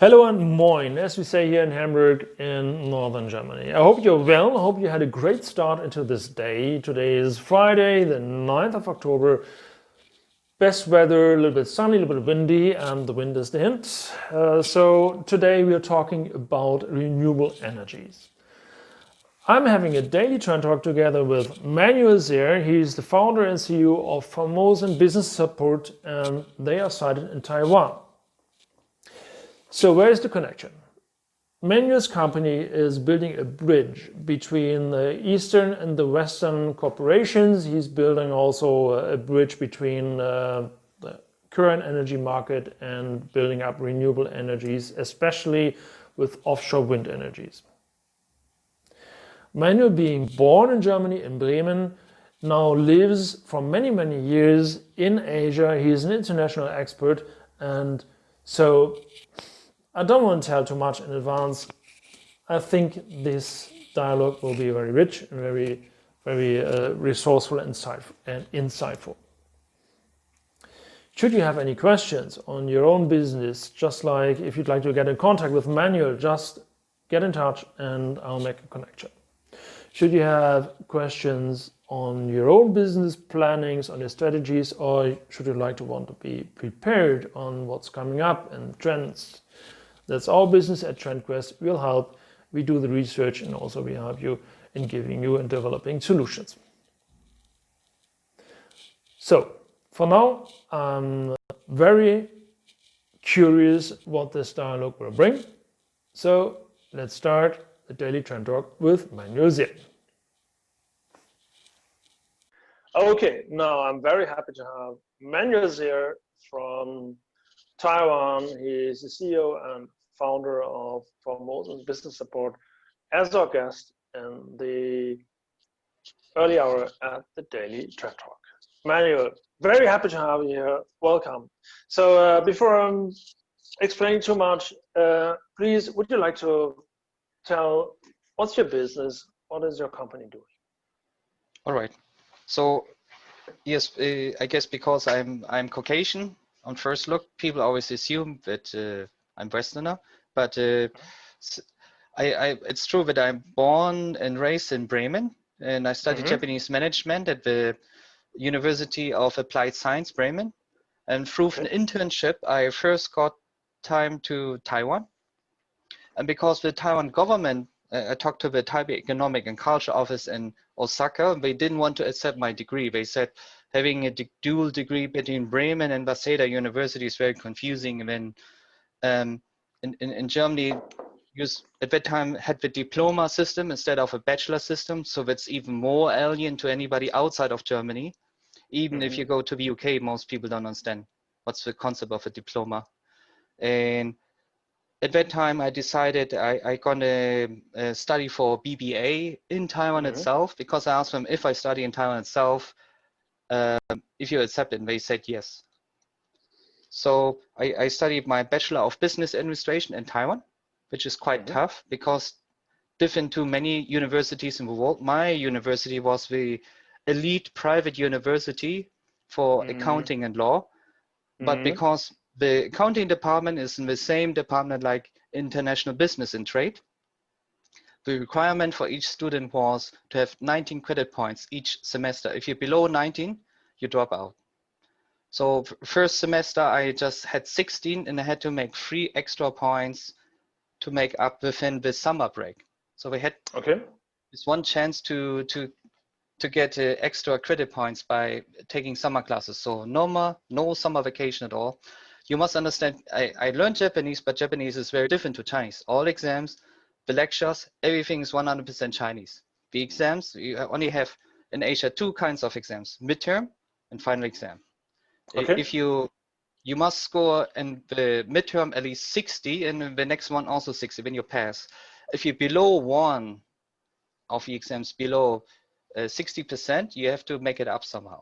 Hello and moin, as we say here in Hamburg in northern Germany. I hope you're well. I hope you had a great start into this day. Today is Friday, the 9th of October. Best weather, a little bit sunny, a little bit windy, and the wind is the hint. So today we are talking about renewable energies. I'm having a daily trend talk together with Manuel Zehr. He's the founder and CEO of Formosan Business Support, and they are sited in Taiwan. So where is the connection? Manuel's company is building a bridge between the Eastern and the Western corporations. He's building also a bridge between the current energy market and building up renewable energies, especially with offshore wind energies. Manuel, being born in Germany, in Bremen, now lives for many, many years in Asia. He is an international expert, and so I don't want to tell too much in advance. I think this dialogue will be very rich and very resourceful and insightful. Should you have any questions on your own business, just like if you'd like to get in contact with Manuel, just get in touch and I'll make a connection. Should you have questions on your own business plannings, on your strategies, or should you want to be prepared on what's coming up and trends, that's our business at Trendquest. We'll help. We do the research and also we help you in giving you and developing solutions. So for now, I'm very curious what this dialogue will bring. So let's start the Daily Trend Talk with Manuel Zehr. Okay, now I'm very happy to have Manuel Zehr from Taiwan. He is the CEO and founder of Formosan Business Support as our guest in the early hour at the Daily Trend Talk. Manuel, very happy to have you here. Welcome. So before I'm explaining too much, please, would you like to tell what's your business? What is your company doing? All right. So yes, I guess because I'm Caucasian, on first look, people always assume that I'm Westerner, but it's true that I'm born and raised in Bremen, and I studied Japanese management at the University of Applied Science, Bremen. And through an internship, I first got time to Taiwan. And because the Taiwan government, I talked to the Taipei Economic and Culture Office in Osaka, they didn't want to accept my degree. They said having a dual degree between Bremen and Waseda University is very confusing. And then in Germany, you at that time had the diploma system instead of a bachelor system. So that's even more alien to anybody outside of Germany. Even if you go to the UK, most people don't understand what's the concept of a diploma. And at that time, I decided I gonna study for BBA in Taiwan itself, because I asked them if I study in Taiwan itself, if you accept it, and they said yes. So I studied my Bachelor of Business Administration in Taiwan, which is quite tough because different to many universities in the world, my university was the elite private university for accounting and law, but because the accounting department is in the same department like international business and trade, the requirement for each student was to have 19 credit points each semester. If you're below 19, you drop out. So first semester, I just had 16 and I had to make 3 extra points to make up within the summer break. So we had this one chance to get extra credit points by taking summer classes. So no summer vacation at all. You must understand, I learned Japanese, but Japanese is very different to Chinese. All exams, the lectures, everything is 100% Chinese. The exams, you only have in Asia 2 kinds of exams, midterm and final exam. If you must score in the midterm at least 60 and the next one also 60 when you pass. If you're below one of the exams, below 60%, you have to make it up somehow.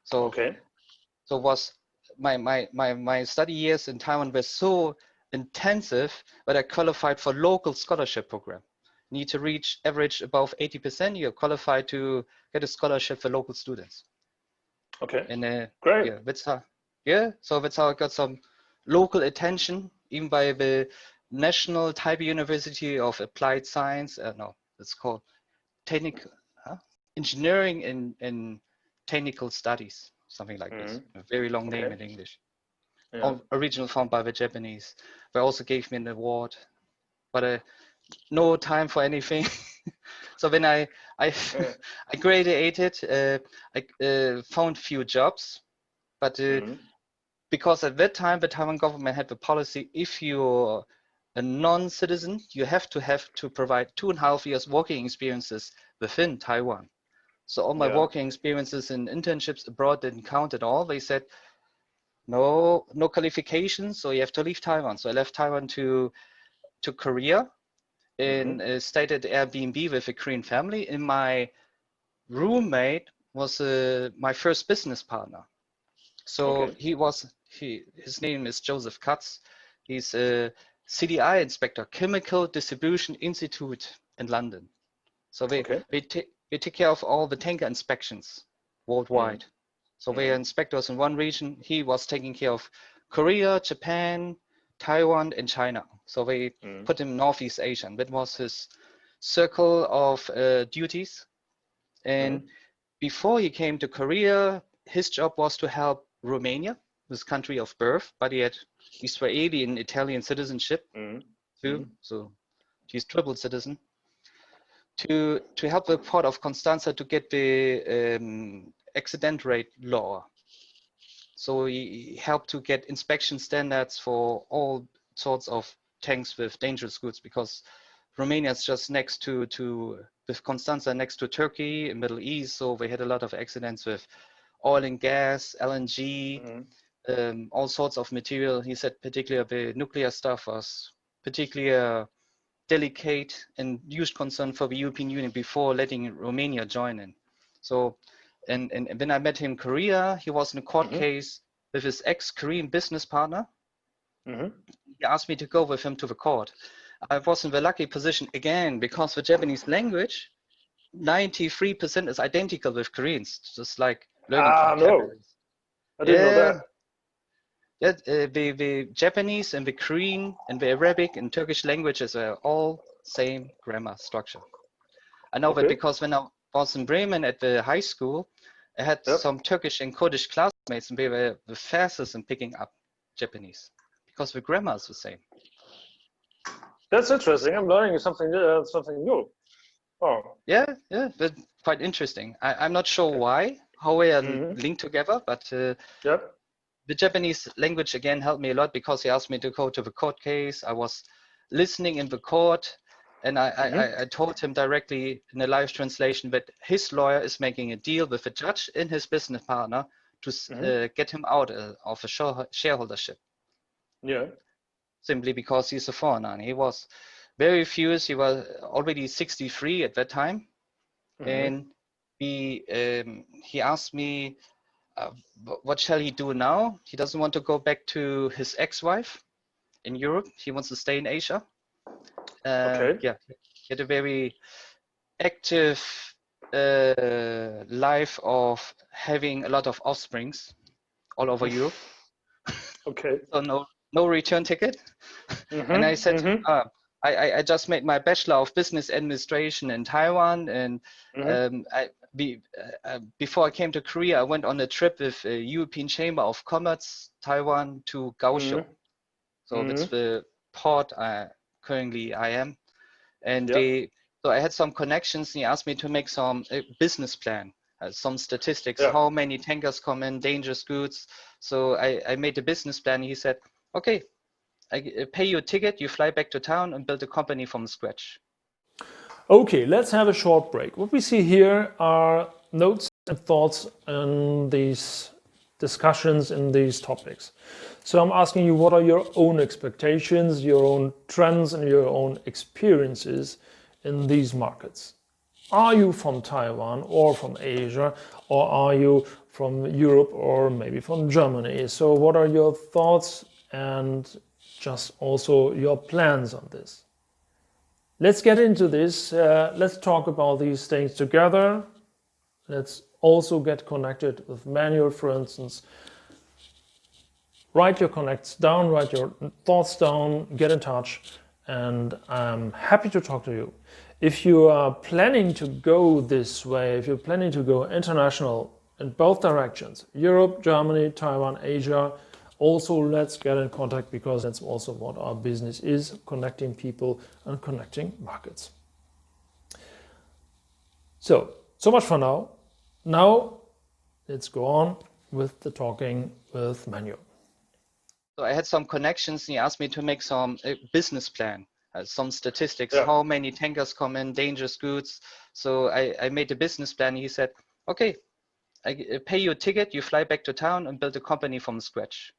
So so was my study years in Taiwan were so intensive that I qualified for local scholarship program. Need to reach average above 80%, you're qualified to get a scholarship for local students. Okay. And great. Yeah, that's how I got some local attention even by the National Taipei University of Applied Science. No, it's called technical engineering and technical studies, something like this. A very long name in English. Original found by the Japanese. They also gave me an award, but no time for anything. So when I I graduated, I found few jobs, but because at that time the Taiwan government had the policy: if you're a non-citizen, you have to provide 2.5 years working experiences within Taiwan. So all my working experiences and internships abroad didn't count at all. They said no qualifications, so you have to leave Taiwan. So I left Taiwan to Korea and stayed at Airbnb with a Korean family. And my roommate was my first business partner. So his name is Joseph Katz. He's a CDI inspector, Chemical Distribution Institute in London. So they take care of all the tanker inspections worldwide. So they are inspectors in one region. He was taking care of Korea, Japan, Taiwan, and China. So they put him in Northeast Asia. And that was his circle of duties. And before he came to Korea, his job was to help Romania, his country of birth, but he had Israeli and Italian citizenship too. So he's triple citizen. To help the port of Constanza to get the accident rate lower. So he helped to get inspection standards for all sorts of tanks with dangerous goods, because Romania is just next to with Constanza next to Turkey in Middle East. So we had a lot of accidents with oil and gas, LNG, all sorts of material. He said particularly the nuclear stuff was particularly delicate and huge concern for the European Union before letting Romania join in. So, and when I met him in Korea, he was in a court case with his ex-Korean business partner. He asked me to go with him to the court. I was in the lucky position again, because the Japanese language, 93% is identical with Koreans, just like learning vocabulary. I didn't know that. Yeah, the Japanese and the Korean and the Arabic and Turkish languages are all same grammar structure. I know that because when I was in Bremen at the high school, I had some Turkish and Kurdish classmates, and they were the fastest in picking up Japanese because the grammar is the same. That's interesting. I'm learning something new. Oh. Yeah, but quite interesting. I'm not sure how we are linked together, but the Japanese language again helped me a lot, because he asked me to go to the court case. I was listening in the court, and I told him directly in a live translation that his lawyer is making a deal with the judge and his business partner to get him out of a shareholdership. Simply because he's a foreigner. And he was very furious. He was already 63 at that time. And he asked me, what shall he do now? He doesn't want to go back to his ex-wife in Europe. He wants to stay in Asia. He had a very active life of having a lot of offsprings all over Europe. So no return ticket. And I said, I just made my Bachelor of Business Administration in Taiwan, and before I came to Korea, I went on a trip with the European Chamber of Commerce, Taiwan, to Kaohsiung. So that's the port currently I am. And so I had some connections, and he asked me to make some business plan, some statistics, how many tankers come in, dangerous goods. So I made a business plan. He said, okay, I pay you a ticket, you fly back to town and build a company from scratch. Okay, let's have a short break. What we see here are notes and thoughts on these discussions in these topics. So I'm asking you, what are your own expectations, your own trends, and your own experiences in these markets? Are you from Taiwan or from Asia, or are you from Europe or maybe from Germany? So what are your thoughts and just also your plans on this? Let's get into this. Let's talk about these things together. Let's also get connected with Manuel, for instance. write your connects down, write your thoughts down, get in touch, and I'm happy to talk to you. If you are planning to go this way, if you're planning to go international in both directions, Europe, Germany, Taiwan, Asia, also let's get in contact, because that's also what our business is, connecting people and connecting markets. So much for now. Now let's go on with the talking with Manuel. So I had some connections, and he asked me to make some business plan, some statistics, how many tankers come in, dangerous goods. So I made a business plan. He said, okay, I pay you a ticket, you fly back to town and build a company from scratch.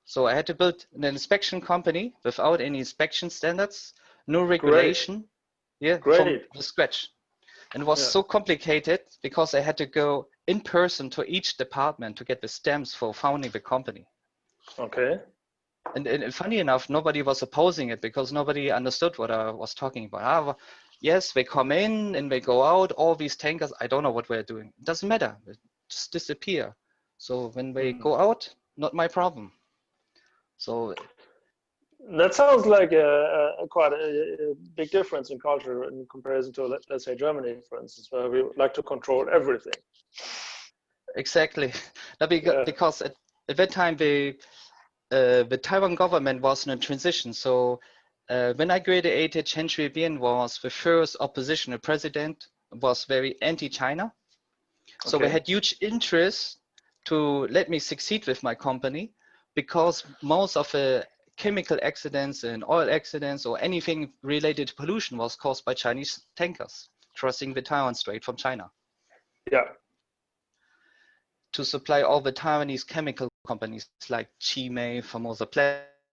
So I had to build an inspection company without any inspection standards, no regulation, from the scratch. And it was so complicated because I had to go in person to each department to get the stamps for founding the company. Okay. And funny enough, nobody was opposing it because nobody understood what I was talking about. Yes, they come in and they go out, all these tankers, I don't know what we're doing. It doesn't matter, they just disappear. So when they go out, not my problem. So that sounds like quite a big difference in culture in comparison to, let's say, Germany, for instance, where we like to control everything. Exactly. Because at that time, the Taiwan government was in a transition. So when I graduated, Chen Shui-bian was the first oppositional president, was very anti-China. So they had huge interest to let me succeed with my company, because most of the chemical accidents and oil accidents or anything related to pollution was caused by Chinese tankers crossing the Taiwan Strait from China. Yeah. To supply all the Taiwanese chemical companies like Chimay, Formosan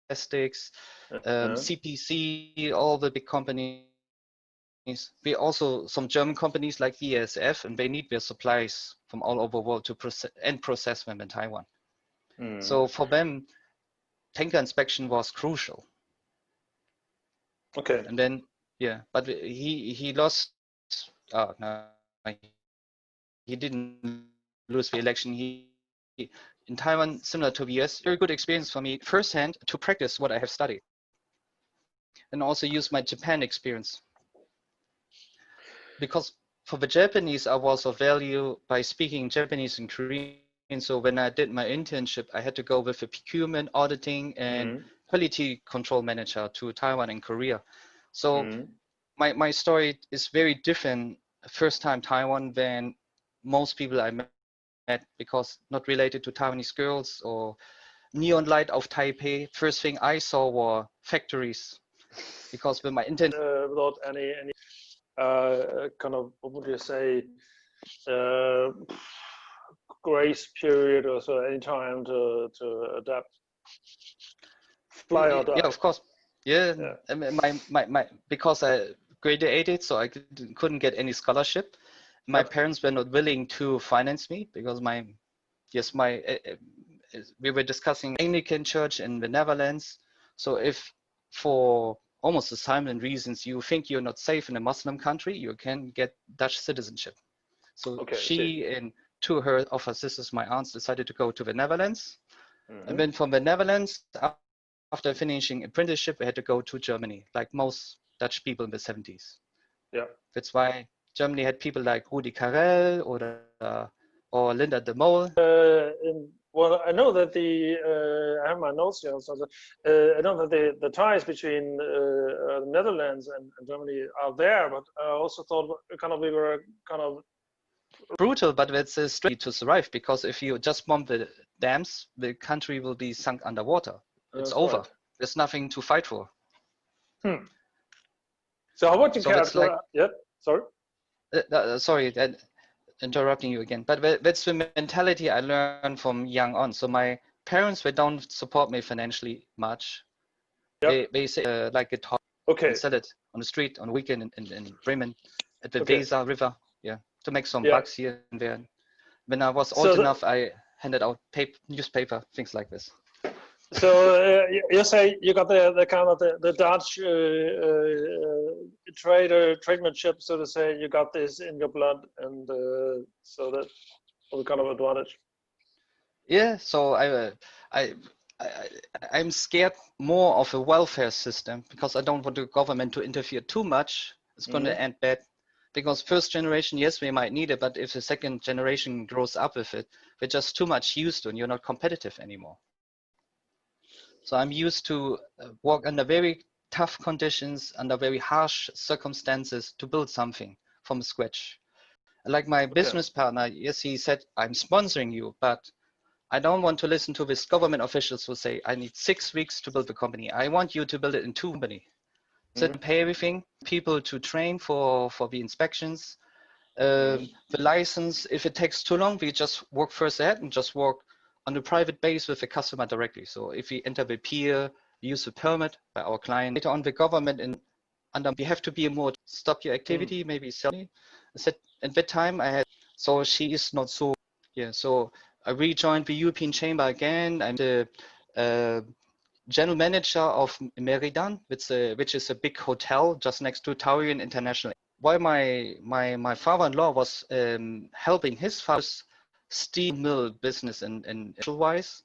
Plastics, CPC, all the big companies. We also some German companies like ESF, and they need their supplies from all over the world to process them in Taiwan. So for them, tanker inspection was crucial. Okay. And then but he lost. No, he didn't lose the election. He in Taiwan, similar to the US, very good experience for me firsthand to practice what I have studied, and also use my Japan experience. Because for the Japanese, I was of value by speaking Japanese and Korean. So when I did my internship, I had to go with the procurement, auditing, and quality control manager to Taiwan and Korea. So my story is very different first time Taiwan than most people I met, because not related to Taiwanese girls or neon light of Taipei. First thing I saw were factories, because with my intern without any kind of, what would you say, grace period or so, any time to adapt, fly or die. Yeah, of course. Yeah. My because I graduated, so I couldn't get any scholarship. My parents were not willing to finance me because we were discussing Anglican church in the Netherlands. So if for almost assignment reasons you think you're not safe in a Muslim country, you can get Dutch citizenship. So she and two of her sisters, my aunts, decided to go to the Netherlands. And then from the Netherlands, after finishing apprenticeship, we had to go to Germany, like most Dutch people in the 70s. Yeah. That's why Germany had people like Rudi Carrel or Linda de Mol. Well, I know that I have my notes here. So I know that the ties between the Netherlands and Germany are there, but I also thought we were kind of brutal, but it's a strategy to survive, because if you just bomb the dams, the country will be sunk underwater. It's over. Right. There's nothing to fight for. So how would you characterize? Yeah, sorry. Sorry, interrupting you again. But that's the mentality I learned from young on. So my parents, they don't support me financially much. Yep. They say like guitar and sell it on the street on the weekend in Bremen at the Weser River. Yeah, to make some bucks here and there. When I was old enough, I handed out newspaper, things like this. So you say you got the kind of the Dutch tradesmanship, so to say. You got this in your blood, and so that was kind of advantage. Yeah, so I, I, I'm scared more of a welfare system because I don't want the government to interfere too much. It's going to end bad. Because first generation, yes, we might need it, but if the second generation grows up with it, we're just too much used to, and you're not competitive anymore. So I'm used to work under very tough conditions, under very harsh circumstances to build something from scratch. Like my business partner, yes, he said, I'm sponsoring you, but I don't want to listen to this government officials who say, I need 6 weeks to build the company. I want you to build it in 2 company. So pay everything, people to train for the inspections, the license. If it takes too long, we just work first ahead and just work on a private base with the customer directly. So if we enter the peer, use a permit by our client, later on the government and we have to be more stop your activity, maybe sell me. I said at that time I had, so she is not so, yeah. So I rejoined the European Chamber again. I'm the general manager of Meridan, which is a big hotel just next to Taiwan International. While my father-in-law was helping his father's steel mill business in wise,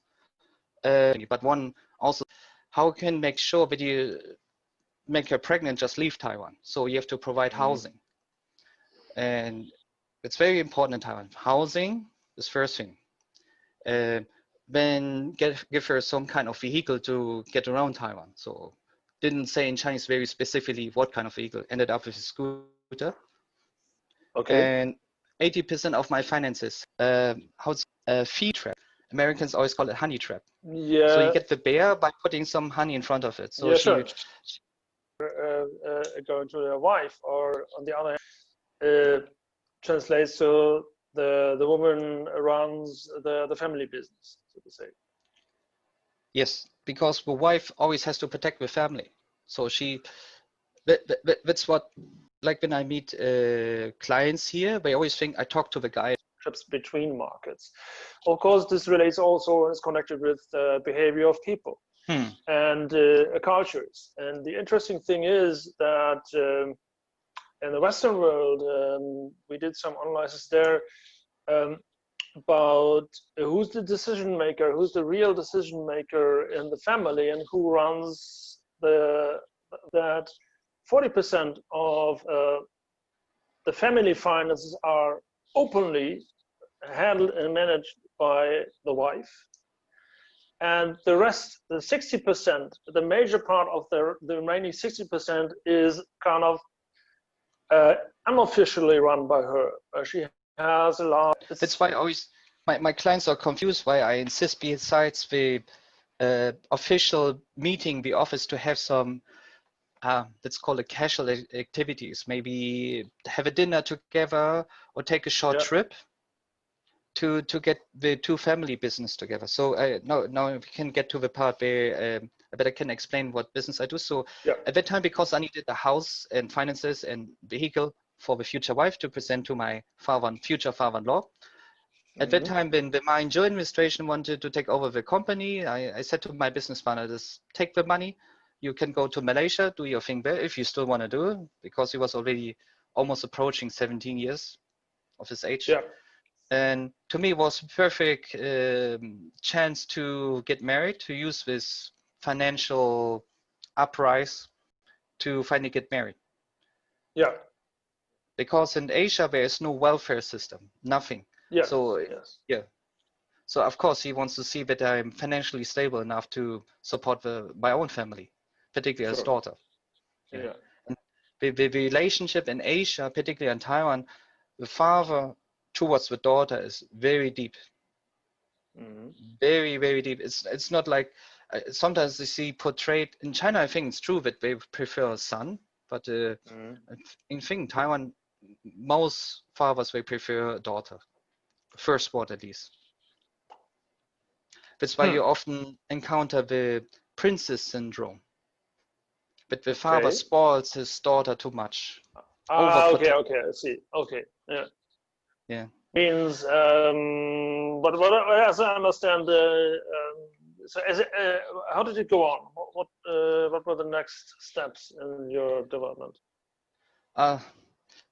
but one also, how can make sure that you make her pregnant, just leave Taiwan. So you have to provide housing. And it's very important in Taiwan. Housing is first thing. Then give her some kind of vehicle to get around Taiwan. So didn't say in Chinese very specifically what kind of vehicle. Ended up with a scooter. And 80% of my finances, how's a feed trap. Americans always call it honey trap. Yeah. So you get the bear by putting some honey in front of it. So yeah, sure. Going to their wife, or on the other hand, translates to the woman runs the family business, so to say. Yes, because the wife always has to protect the family. So that's what, like when I meet clients here, they always think I talk to the guy. Trips between markets. Of course, this relates also, is connected with the behavior of people and cultures. And the interesting thing is that in the Western world, we did some analysis there about who's the decision maker, who's the real decision maker in the family, and who runs that 40% of the family finances are openly handled and managed by the wife. And the rest, the 60%, the major part of the remaining 60% is kind of unofficially run by her. She has a lot. That's why always my clients are confused why I insist besides the official meeting, the office, to have some, let's call it casual activities, maybe have a dinner together or take a short trip to get the two family business together. So now we can get to the part where I better can explain what business I do. So at that time, because I needed a house and finances and vehicle for the future wife to present to my future father-in-law. At that time, when the my joint administration wanted to take over the company, I said to my business partner, just take the money. You can go to Malaysia, do your thing there if you still want to do it, because he was already almost approaching 17 years of his age. And to me, it was a perfect chance to get married, to use this financial uprise to finally get married. Because in Asia, there is no welfare system, nothing. So, so of course, he wants to see that I'm financially stable enough to support my own family, particularly as daughter. And the relationship in Asia, particularly in Taiwan, the father towards the daughter is very deep. Very, very deep. It's not like sometimes they see portrayed in China. I think it's true that they prefer a son, but in Taiwan, most fathers they prefer a daughter, firstborn at least. That's why you often encounter the princess syndrome. But the father spoils his daughter too much. Okay, I see. Yeah. Means, but as I understand, so how did it go on? What were the next steps in your development?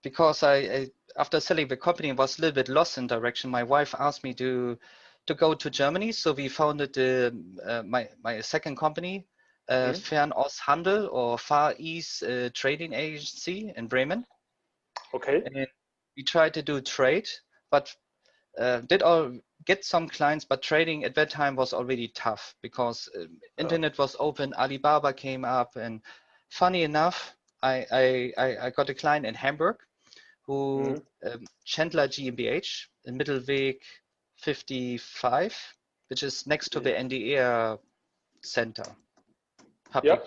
Because I after selling the company was a little bit lost in direction. My wife asked me to to go to Germany. So we founded my second company, Fernosthandel or Far East Trading Agency in Bremen. Okay. And we tried to do trade, but did all get some clients, but trading at that time was already tough because internet was open, Alibaba came up, and funny enough, I got a client in Hamburg who Chandler GmbH in Mittelweg 55, which is next to the NDR Center, public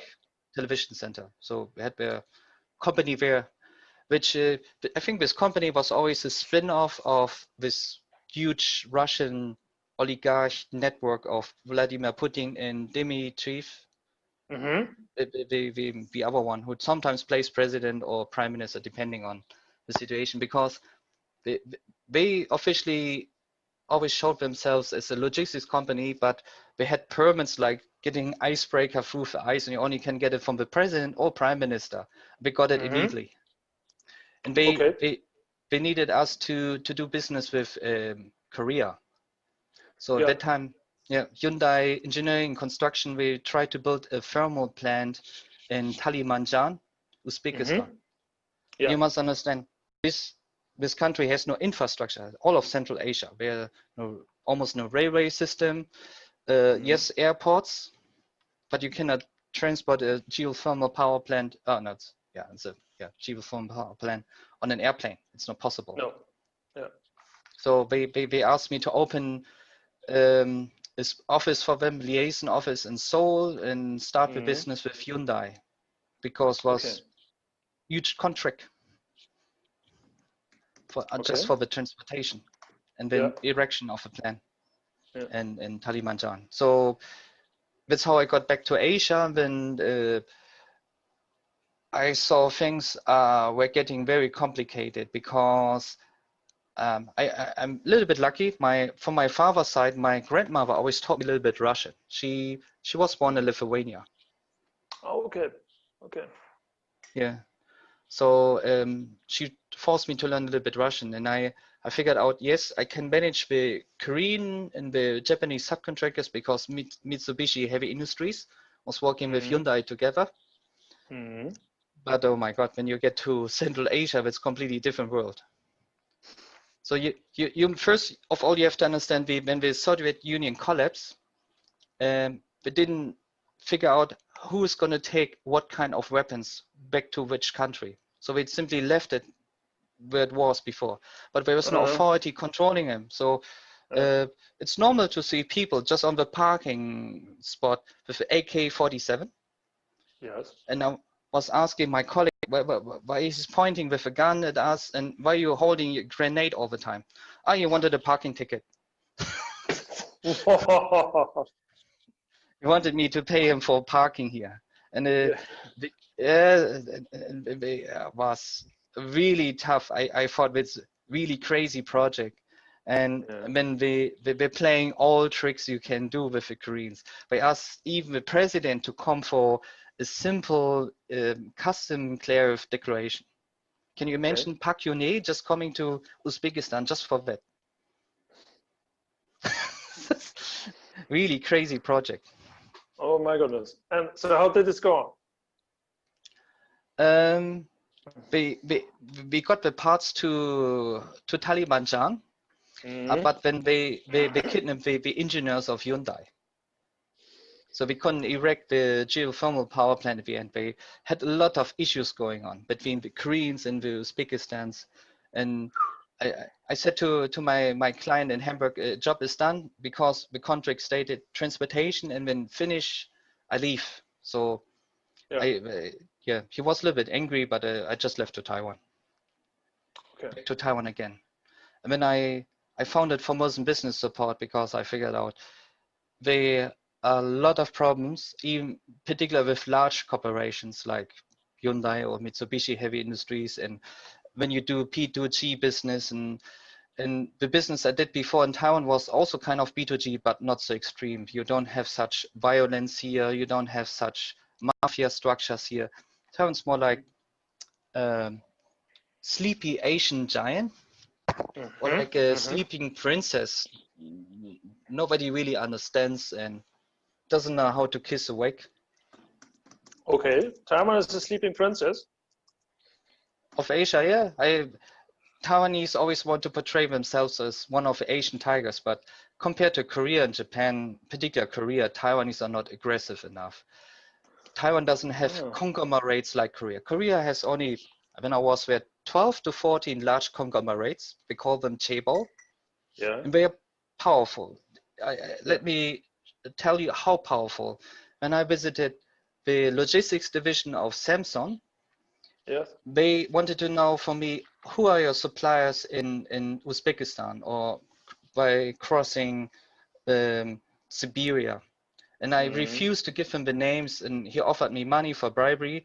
television center. So we had a company there, which I think this company was always a spin-off of this huge Russian oligarch network of Vladimir Putin and Dmitriev, the other one who sometimes plays president or prime minister depending on the situation, because they officially always showed themselves as a logistics company, but they had permits like getting icebreaker through the ice, and you only can get it from the president or prime minister. They got it immediately, and they needed us to do business with Korea. So at that time, Hyundai Engineering Construction, we tried to build a thermal plant in Kalimantan, Uzbekistan. You must understand, this country has no infrastructure. All of Central Asia, there almost no railway system. Yes, airports, but you cannot transport a geothermal power plant. It's a geothermal power plant on an airplane. It's not possible. No. Yeah. So they asked me to open this office for them, liaison office in Seoul, and start the business with Hyundai, because it was huge contract for just for the transportation and then erection of a plant in Kalimantan. So that's how I got back to Asia. Then I saw things were getting very complicated because I'm a little bit lucky. From my father's side, my grandmother always taught me a little bit Russian. She was born in Lithuania. Oh, okay. Yeah. So she forced me to learn a little bit Russian, and I figured out, yes, I can manage the Korean and the Japanese subcontractors because Mitsubishi Heavy Industries was working with Hyundai together. But oh my God, when you get to Central Asia, it's a completely different world. So you first of all, you have to understand when the Soviet Union collapsed, they didn't figure out who is going to take what kind of weapons back to which country. So they simply left it where it was before, but there was no authority controlling them. So it's normal to see people just on the parking spot with the AK-47. Yes. And I was asking my colleague, why he's pointing with a gun at us, and why are you holding a grenade all the time? Oh, you wanted a parking ticket. He wanted me to pay him for parking here, and it was really tough. I thought it's really crazy project, and when they're playing all tricks you can do with the Koreans. They asked even the president to come for a simple custom clear declaration. Can you imagine Park Geun-hye just coming to Uzbekistan just for that? Really crazy project. Oh my goodness. And so how did this go on? We got the parts to Kalimantan, but when they kidnapped the engineers of Hyundai. So we couldn't erect the geothermal power plant at the end. They had a lot of issues going on between the Koreans and the Uzbekistans. And I said to my client in Hamburg, job is done, because the contract stated transportation, and when finish, I leave. So he was a little bit angry, but I just left to Taiwan. Back to Taiwan again. And then I founded Formosan Business Support, because I figured out there are a lot of problems, even particularly with large corporations like Hyundai or Mitsubishi Heavy Industries. And when you do P2G business, and the business I did before in Taiwan was also kind of B2G, but not so extreme. You don't have such violence here. You don't have such mafia structures here. Taiwan's more like sleepy Asian giant, or like a sleeping princess. nobody really understands and doesn't know how to kiss awake. Okay, Taiwan is the sleeping princess. Of Asia, yeah. Taiwanese always want to portray themselves as one of the Asian tigers, but compared to Korea and Japan, particularly Korea, Taiwanese are not aggressive enough. Taiwan doesn't have conglomerates like Korea. Korea has only, when I was there, 12 to 14 large conglomerates. We call them chaebol. Yeah. And they are powerful. Let me tell you how powerful. When I visited the logistics division of Samsung, yes, they wanted to know from me, who are your suppliers in Uzbekistan or by crossing Siberia? And I refused to give him the names, and he offered me money for bribery,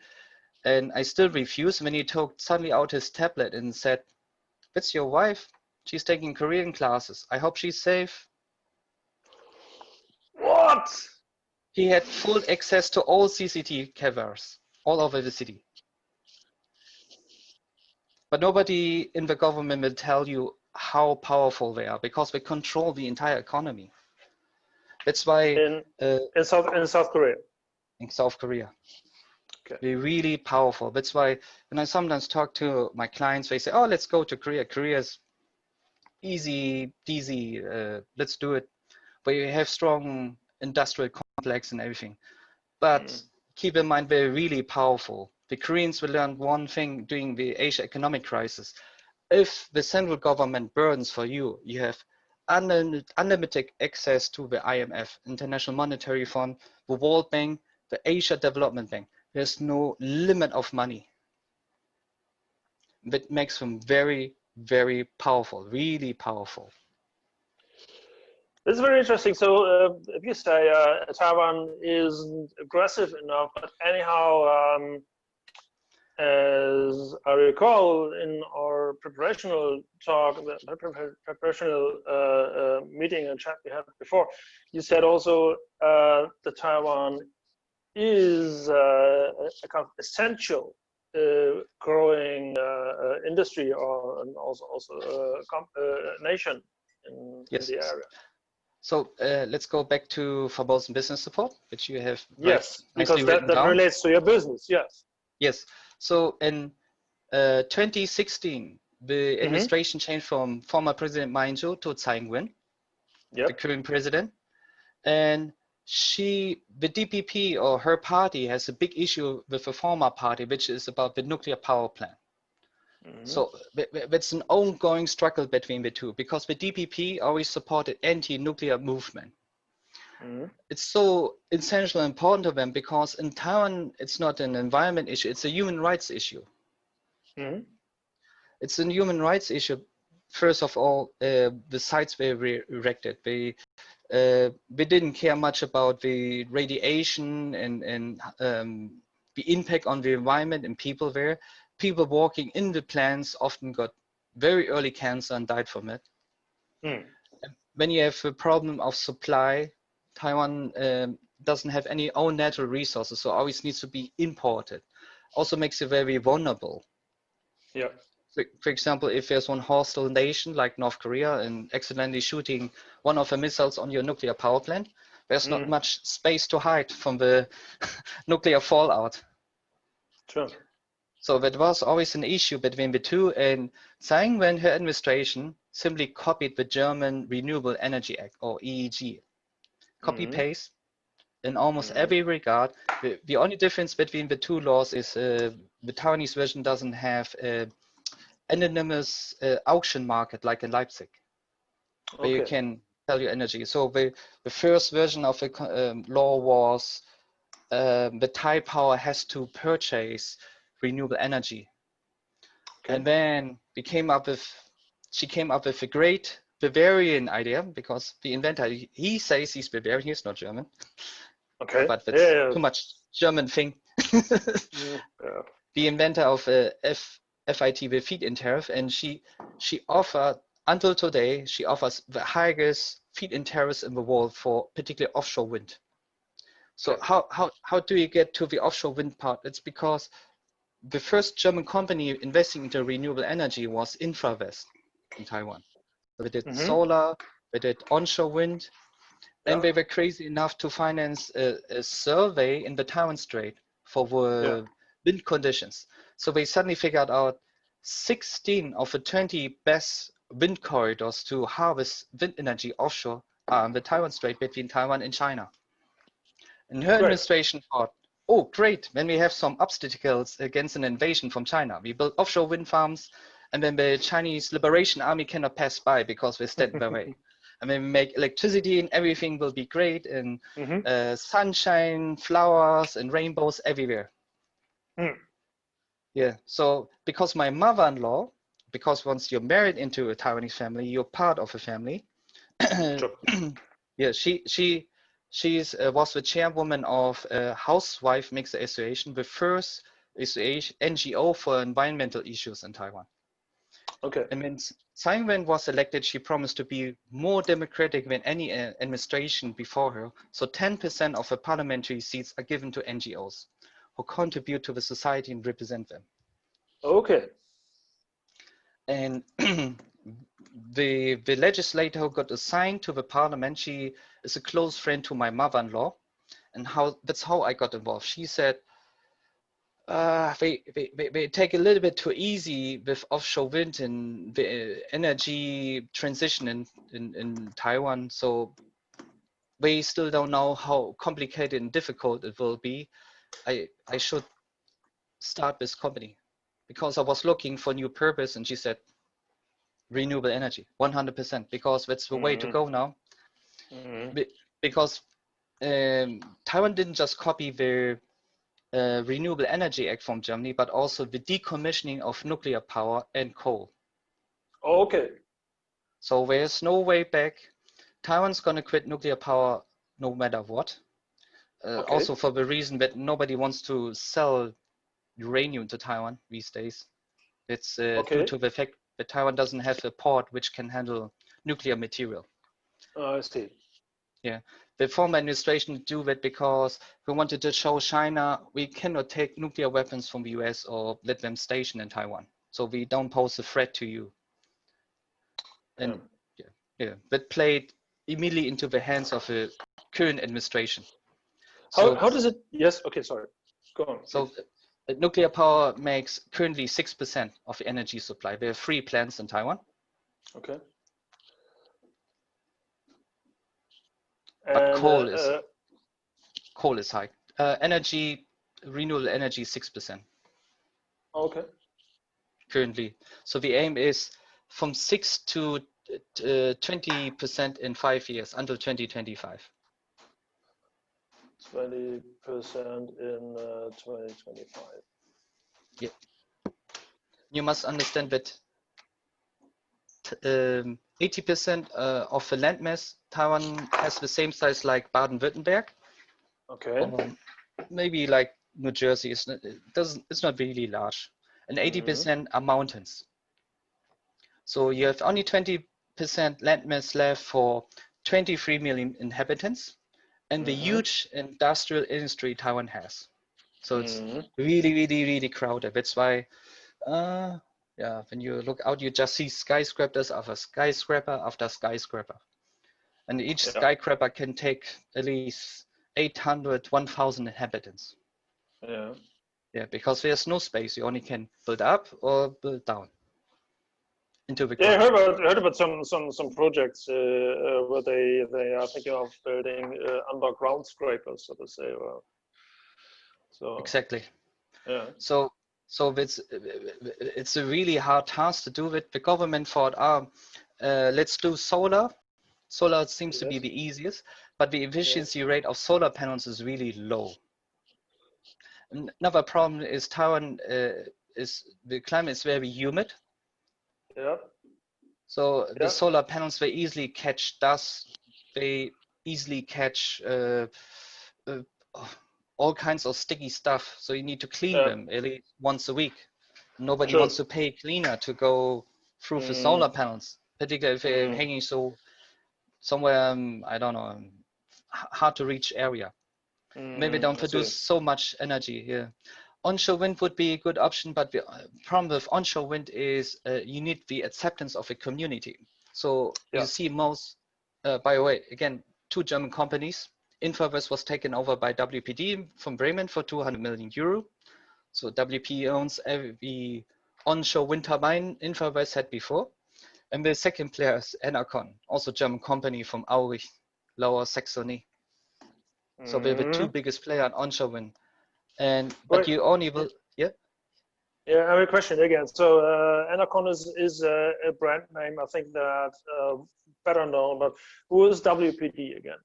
and I still refused. When he took suddenly out his tablet and said, "That's your wife. She's taking Korean classes. I hope she's safe." What? He had full access to all CCTV cameras all over the city. But nobody in the government will tell you how powerful they are, because they control the entire economy. That's why in South Korea. In South Korea, okay, they're really powerful. That's why when I sometimes talk to my clients, they say, "Oh, let's go to Korea. Korea is easy, let's do it." But you have strong industrial complex and everything. But keep in mind, they're really powerful. The Koreans will learn one thing during the Asia economic crisis. If the central government burdens for you, you have unlimited access to the IMF, International Monetary Fund, the World Bank, the Asia Development Bank. There's no limit of money. That makes them very, very powerful, really powerful. This is very interesting. So if you say Taiwan isn't aggressive enough, but anyhow, as I recall in our preparational talk, preparational meeting and chat we had before, you said also that Taiwan is a kind of essential growing industry or and also nation in the area. So let's go back to Formosan business support, which you have because that relates to your business. Yes. So in 2016, the administration changed from former President Ma Ying-jeou to Tsai Ing-wen, the current president, and the DPP or her party has a big issue with the former party, which is about the nuclear power plant. So that's an ongoing struggle between the two, because the DPP always supported anti-nuclear movement. It's so essential and important to them, because in Taiwan, it's not an environment issue, it's a human rights issue. It's a human rights issue. First of all, the sites were erected. They didn't care much about the radiation and the impact on the environment and people there. People walking in the plants often got very early cancer and died from it. When you have a problem of supply, Taiwan doesn't have any own natural resources, so always needs to be imported. Also makes you very vulnerable. For example, if there's one hostile nation like North Korea and accidentally shooting one of the missiles on your nuclear power plant, there's not much space to hide from the nuclear fallout. So that was always an issue between the two, and Tsai Ing-wen, her administration, simply copied the German Renewable Energy Act, or EEG. Copy-paste in almost every regard. The only difference between the two laws is the Taiwanese version doesn't have an anonymous auction market like in Leipzig, where you can sell your energy. So the first version of the law was the Thai power has to purchase renewable energy. And then she came up with a great Bavarian idea, because the inventor, he says he's Bavarian, he's not German. But that's too much German thing. The inventor of FIT, the feed-in tariff, and she offered, until today, she offers the highest feed-in tariffs in the world for particularly offshore wind. So how do you get to the offshore wind part? It's because the first German company investing into renewable energy was Infrawest in Taiwan. So they did solar, they did onshore wind, And they were crazy enough to finance a survey in the Taiwan Strait for the wind conditions. So they suddenly figured out 16 of the 20 best wind corridors to harvest wind energy offshore are in the Taiwan Strait between Taiwan and China. And her administration thought, oh, great, when we have some obstacles against an invasion from China, we build offshore wind farms, and then the Chinese Liberation Army cannot pass by because they stand in their way. And then we make electricity and everything will be great, and sunshine, flowers, and rainbows everywhere. Yeah, so because my mother-in-law, because once you're married into a Taiwanese family, you're part of a family. Yeah, she was the chairwoman of Housewife Mixed Association, the first NGO for environmental issues in Taiwan. Okay. And when Tsai Ing-wen was elected, she promised to be more democratic than any administration before her. So 10% of the parliamentary seats are given to NGOs who contribute to the society and represent them. Okay. And the legislator who got assigned to the parliament, she is a close friend to my mother-in-law, and that's how I got involved. She said, they take a little bit too easy with offshore wind and the energy transition in Taiwan. So we still don't know how complicated and difficult it will be. I should start this company because I was looking for new purpose, and she said, renewable energy, 100%, because that's the way to go now. Because Taiwan didn't just copy the Renewable Energy Act from Germany, but also the decommissioning of nuclear power and coal. Okay. So there's no way back. Taiwan's going to quit nuclear power no matter what. Also for the reason that nobody wants to sell uranium to Taiwan these days. It's due to the fact that Taiwan doesn't have a port which can handle nuclear material. I see. Yeah, the former administration do that because we wanted to show China we cannot take nuclear weapons from the US or let them station in Taiwan. So we don't pose a threat to you. And that played immediately into the hands of the current administration. How does it? Yes. Okay. Sorry. Go on. So nuclear power makes currently 6% of the energy supply. There are 3 plants in Taiwan. Okay. But coal is high. Renewable energy 6%. Okay. Currently, so the aim is from 6 to 20% in 5 years until 2025. 20% in 2025. Yeah. You must understand that 80% of the landmass, Taiwan has the same size like Baden-Württemberg. Okay. Maybe like New Jersey. It's not really large. And 80% are mountains. So you have only 20% landmass left for 23 million inhabitants and the huge industrial industry Taiwan has. So it's really, really, really crowded. That's why when you look out, you just see skyscrapers after skyscraper after skyscraper. And each skyscraper can take at least 800, 1,000 inhabitants. Yeah. Yeah, because there's no space. You only can build up or build down into the I heard about some projects where they are thinking of building underground scrapers, so to say. Exactly. Yeah. So it's a really hard task to do it. The government thought, let's do solar. Solar seems to be the easiest, but the efficiency rate of solar panels is really low. Another problem is Taiwan the climate is very humid. Yeah. So the solar panels, they easily catch dust. They easily catch all kinds of sticky stuff. So you need to clean them at least once a week. Nobody wants to pay a cleaner to go through the solar panels, particularly if they're hanging somewhere, I don't know, hard to reach area. Maybe don't produce so much energy here. Onshore wind would be a good option, but the problem with onshore wind is you need the acceptance of a community. So you see most, by the way, again, two German companies. Infrawest was taken over by WPD from Bremen for 200 million euro. So WP owns every onshore wind turbine Infrawest had before. And the second player is Enercon, also German company from Aurich, Lower Saxony. So we're the two biggest players on onshore wind. But you only will, yeah? Yeah, I have a question again. So Enercon is a brand name, I think that better known, but who is WPD again?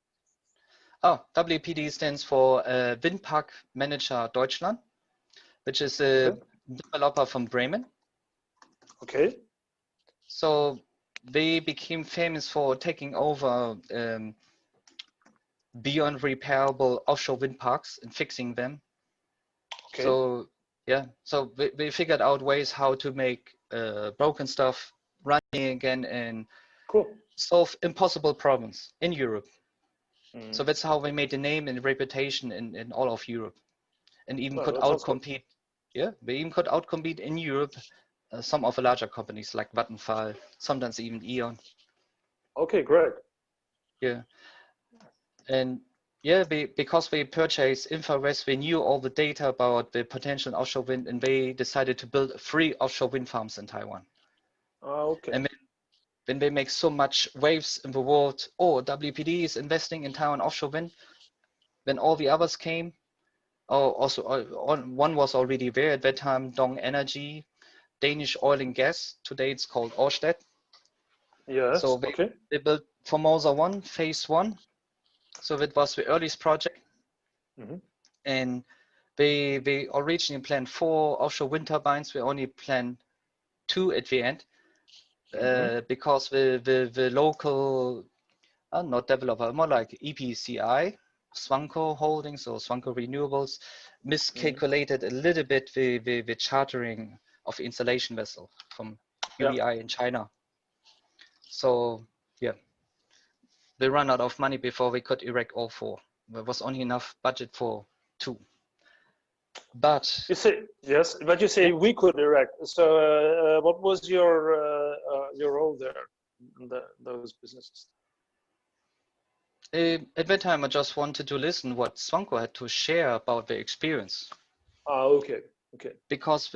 Oh, WPD stands for Windpark Manager Deutschland, which is a developer from Bremen. Okay. So they became famous for taking over beyond repairable offshore wind parks and fixing them. Okay. So yeah, so we figured out ways how to make broken stuff running again and solve impossible problems in Europe. So that's how we made the name and reputation in all of Europe, and even could outcompete. Yeah, we even could outcompete in Europe some of the larger companies like Vattenfall, sometimes even E.ON. Okay, great. Yeah, and yeah, because we purchased Infrawest, we knew all the data about the potential offshore wind, and they decided to build 3 offshore wind farms in Taiwan. Okay. And when they make so much waves in the world, WPD is investing in Taiwan offshore wind. When all the others came, also one was already there at that time, Dong Energy, Danish oil and gas. Today it's called Ørsted. Yes. So they built Formosa 1, phase 1. So that was the earliest project. And they originally planned 4 offshore wind turbines. We only planned 2 at the end because the local, not developer, more like EPCI, Swanco Holdings or Swanco Renewables, miscalculated a little bit the chartering of installation vessel from UEI in China. So yeah, they ran out of money before we could erect all 4. There was only enough budget for 2. But you say yes, but you say we could erect. So what was your role there in those businesses? At that time, I just wanted to listen what Swanco had to share about their experience. Okay. Because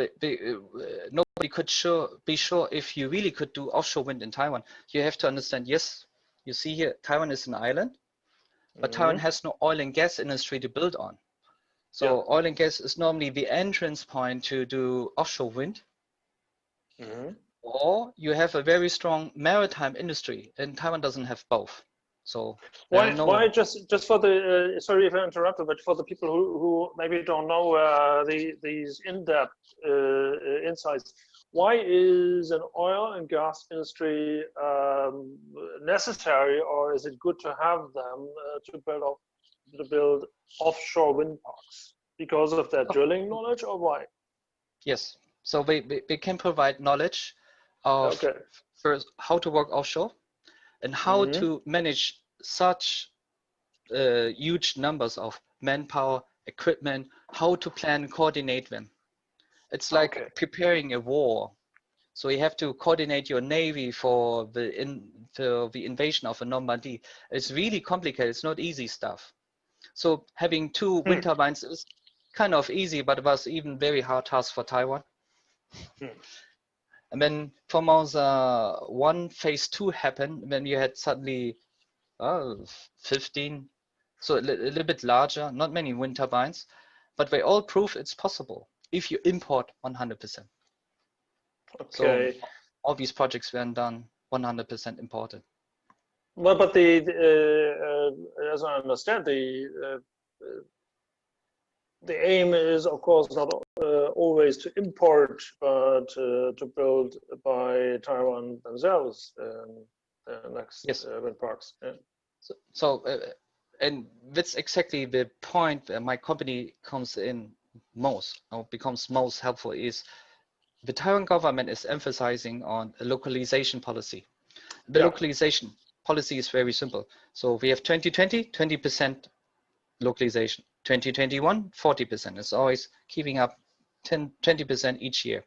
nobody could be sure if you really could do offshore wind in Taiwan. You have to understand, yes, you see here, Taiwan is an island, but Taiwan has no oil and gas industry to build on. So oil and gas is normally the entrance point to do offshore wind. Or you have a very strong maritime industry, and Taiwan doesn't have both. So why just for the sorry if I interrupted, but for the people who maybe don't know these in-depth insights, why is an oil and gas industry necessary, or is it good to have them to build offshore wind parks? Because of their drilling knowledge, or why? Yes, so they can provide knowledge of first how to work offshore and how to manage such huge numbers of manpower, equipment, how to plan and coordinate them. It's like preparing a war. So you have to coordinate your navy for the invasion of a Normandy. It's really complicated. It's not easy stuff. So having 2 wind turbines is kind of easy, but it was even very hard task for Taiwan. And then Formosa 1 phase 2 happened when you had suddenly 15, so a little bit larger, not many wind turbines, but they all prove it's possible if you import 100%. So all these projects were done 100% imported. Well, but as I understand, the aim is, of course, not always to import, but to build by Taiwan themselves the next wind parks. And that's exactly the point where my company comes in most, or becomes most helpful, is the Taiwan government is emphasizing on a localization policy. The localization policy is very simple. So we have 2020, 20% localization. 2021, 40%. It's always keeping up 20% each year.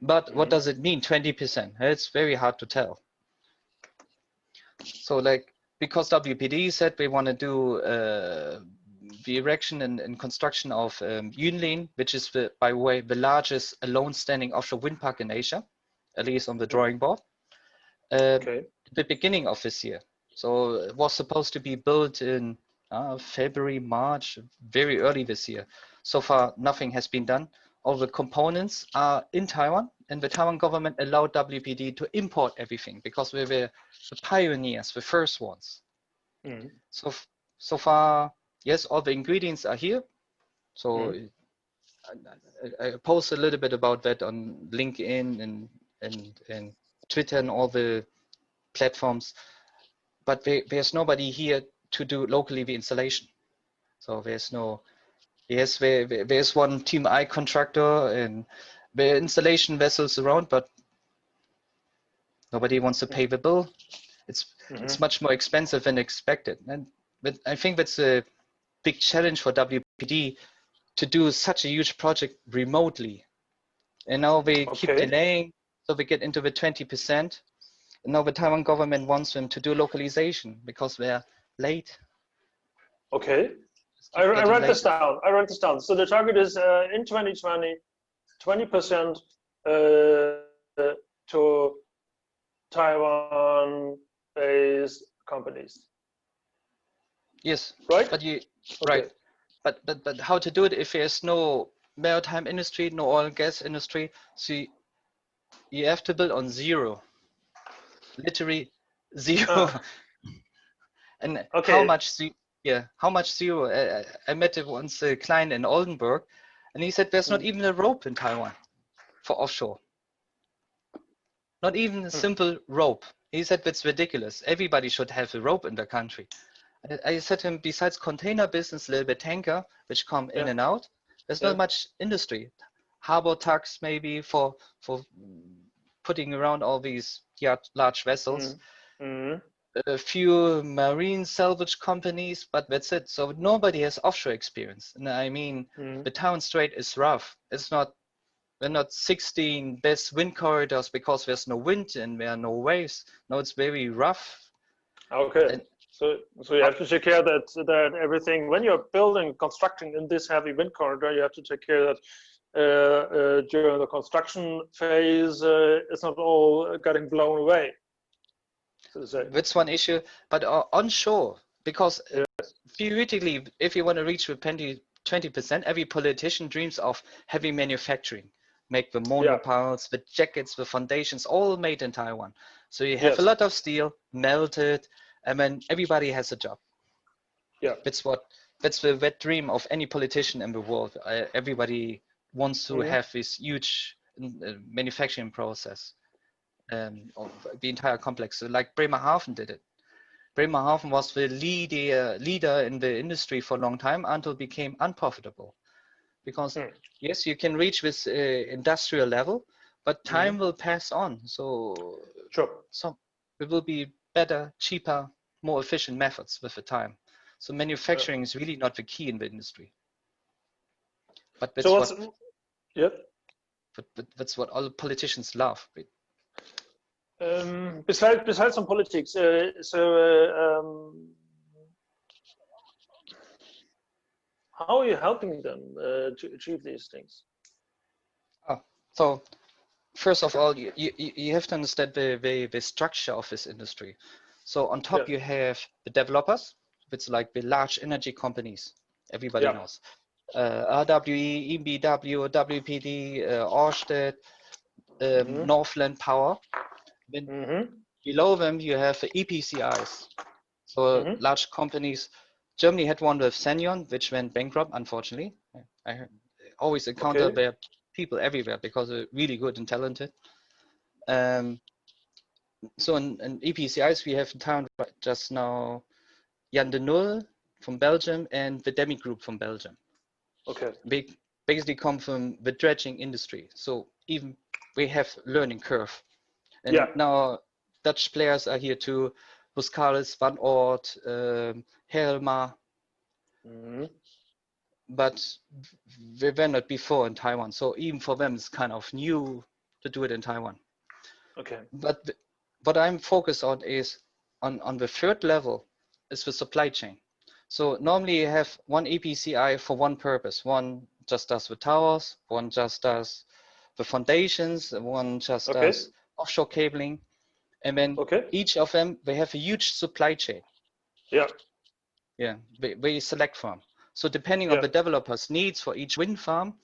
But what does it mean, 20%? It's very hard to tell. So like because WPD said we want to do the erection and construction of Yunlin, which is by the way the largest alone standing offshore wind park in Asia, at least on the drawing board. The beginning of this year. So it was supposed to be built in February, March, very early this year. So far, nothing has been done. All the components are in Taiwan, and the Taiwan government allowed WPD to import everything because we were the pioneers, the first ones. So far, yes, all the ingredients are here. So I post a little bit about that on LinkedIn and Twitter and all the platforms, but there's nobody here to do locally the installation. So there's no, yes, there's one Team I contractor and the installation vessels around, but nobody wants to pay the bill. It's much more expensive than expected. But I think that's a big challenge for WPD to do such a huge project remotely. And now they keep delaying, so they get into the 20%. And now the Taiwan government wants them to do localization because they're late. Okay. I write this down. So the target is in 2020, 20% to Taiwan-based companies. Yes. Right. But right. But how to do it if there's no maritime industry, no oil and gas industry? So you have to build on zero. Literally zero. And how much zero? I met once a client in Oldenburg, and he said there's not even a rope in Taiwan for offshore. Not even a simple rope. He said that's ridiculous. Everybody should have a rope in their country. I said to him, besides container business, a little bit tanker, which come in and out, there's not much industry. Harbor tugs maybe for putting around all these large vessels. A few marine salvage companies, but that's it. So nobody has offshore experience. And I mean, the Taiwan Strait is rough. We're not 16 best wind corridors because there's no wind and there are no waves. No, it's very rough. Okay. And so you have to take care that everything, when you're building, constructing in this heavy wind corridor, you have to take care that during the construction phase, it's not all getting blown away. That's one issue, but onshore, because theoretically, if you want to reach the 20%, every politician dreams of heavy manufacturing, make the monopiles, the jackets, the foundations, all made in Taiwan. So you have a lot of steel melted, and then everybody has a job. That's the wet dream of any politician in the world. Everybody wants to have this huge manufacturing process. Of the entire complex. So like Bremerhaven did it. Bremerhaven was the leader in the industry for a long time until it became unprofitable. Because yes, you can reach this industrial level, but time will pass on. So it will be better, cheaper, more efficient methods with the time. So manufacturing is really not the key in the industry. But that's that's what all politicians love. Besides some politics, how are you helping them to achieve these things? So first of all, you have to understand the structure of this industry. So on top you have the developers, it's like the large energy companies, everybody knows. RWE, EBW, WPD, Ørsted, Northland Power. Then below them you have the EPCIs, so large companies. Germany had one with Senyon, which went bankrupt, unfortunately. I always encounter their people everywhere because they're really good and talented. So in EPCIs we have in town just now Jan de Nul from Belgium and the Demi Group from Belgium. They basically come from the dredging industry, so even we have learning curve. And now Dutch players are here too, Buscalis, Van Oort, Helma. But they were not before in Taiwan, so even for them it's kind of new to do it in Taiwan. But what I'm focused on is on the third level, is the supply chain. So normally you have one EPCI for one purpose. One just does the towers, one just does the foundations, and one just does offshore cabling. And then each of them, they have a huge supply chain. Yeah. Yeah, they select from. So depending on the developer's needs for each wind farm,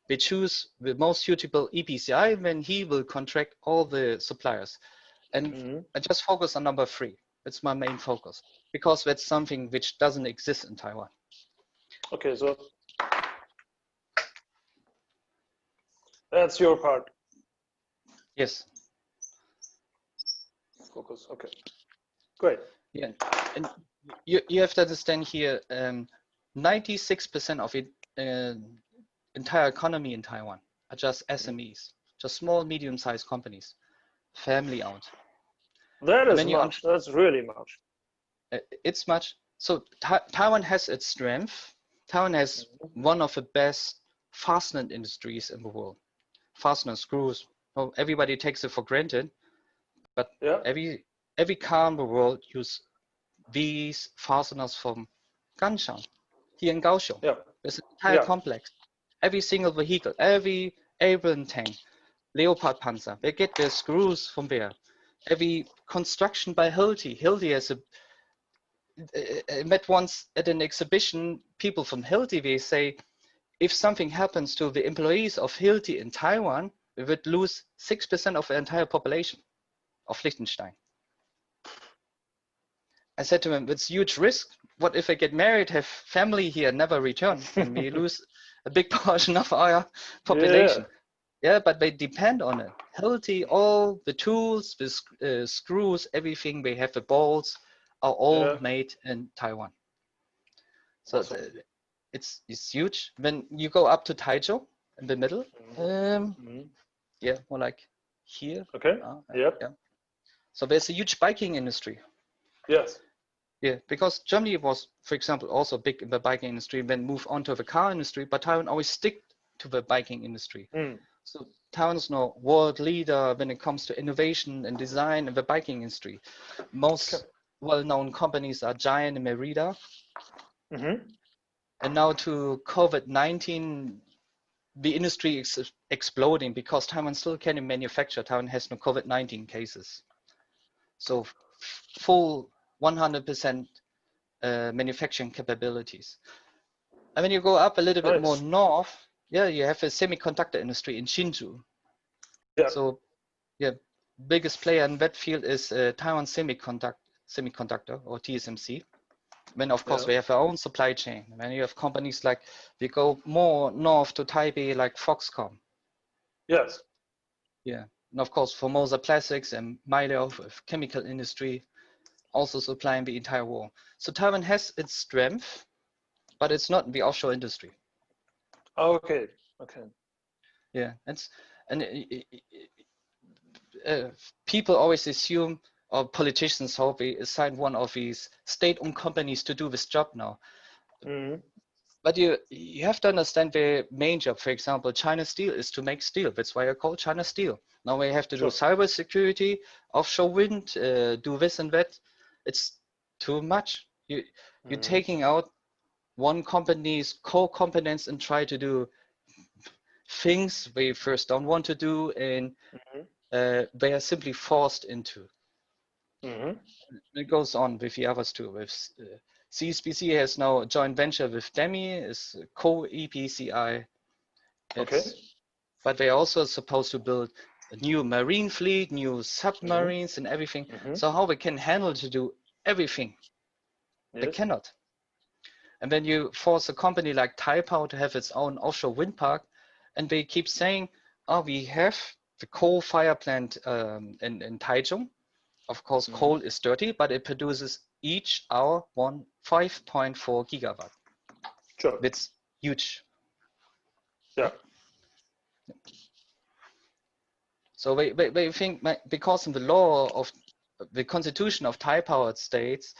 they choose the most suitable EPCI, then he will contract all the suppliers. And I just focus on number 3. That's my main focus, because that's something which doesn't exist in Taiwan. Okay, so that's your part. Yes. Focus. Okay. Great. Yeah, and you have to understand here, 96% of it, entire economy in Taiwan are just SMEs, just small, medium-sized companies, family-owned. That is much. That's really much. It's much. So Taiwan has its strength. Taiwan has one of the best fastener industries in the world. Fastener screws. Well, everybody takes it for granted, but every car in the world use these fasteners from Ganshan, here in Kaohsiung. There's an entire complex. Every single vehicle, every Abrams tank, Leopard Panzer, they get their screws from there. Every construction by Hilti. Hilti has I met once at an exhibition, people from Hilti, they say, if something happens to the employees of Hilti in Taiwan, we would lose 6% of the entire population of Liechtenstein. I said to him, it's huge risk. What if I get married, have family here, never return, and we lose a big portion of our population? Yeah, but they depend on it. Healthy, all the tools, the screws, everything, they have the bolts, are all made in Taiwan. So it's huge. When you go up to Taichung in the middle, yeah, more like here. Okay. Yeah. So there's a huge biking industry. Yes. Yeah, because Germany was, for example, also big in the biking industry, then move on to the car industry, but Taiwan always stick to the biking industry. So Taiwan is now world leader when it comes to innovation and design in the biking industry. Most well-known companies are Giant and Merida. And now to COVID-19, the industry is exploding because Taiwan still can't manufacture. Taiwan has no COVID-19 cases. So full 100% manufacturing capabilities. And when you go up a little bit more north, yeah, you have a semiconductor industry in Hsinchu. Yeah. So, yeah, biggest player in that field is Taiwan Semiconductor or TSMC. Then, of course, we have our own supply chain. Then you have companies like, we go more north to Taipei, like Foxconn. Yes. Yeah, and of course, Formosa Plastics and Milo with chemical industry, also supplying the entire world. So Taiwan has its strength, but it's not the offshore industry. Okay. Yeah, people always assume, or politicians hope, we assign one of these state-owned companies to do this job now. But you have to understand the main job. For example, China Steel is to make steel. That's why I call China Steel. Now we have to do cyber security, offshore wind, do this and that. It's too much. You're taking out one company's core competence and try to do things they first don't want to do, and they are simply forced into. It goes on with the others too. With CSPC has now a joint venture with Demi, is co-EPCI. But they're also supposed to build a new marine fleet, new submarines and everything. So how they can handle to do everything? They cannot. And then you force a company like Taipower to have its own offshore wind park, and they keep saying, oh, we have the coal fire plant in Taichung. Of course, coal is dirty, but it produces each hour 5.4 gigawatt. That's huge. Yeah. So they think, because in the law of the constitution of Taipower states,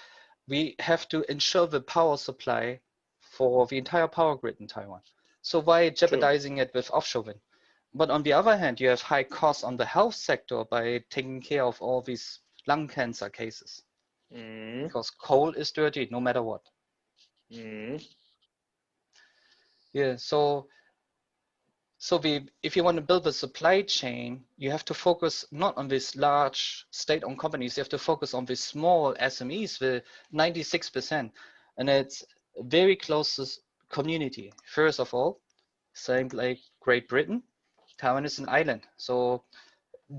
we have to ensure the power supply for the entire power grid in Taiwan. So why jeopardizing it with offshore wind? But on the other hand, you have high costs on the health sector by taking care of all these lung cancer cases. because coal is dirty no matter what. Yeah, if you want to build a supply chain, you have to focus not on these large state-owned companies. You have to focus on these small SMEs, the 96%, and it's very close community. First of all, same like Great Britain, Taiwan is an island, so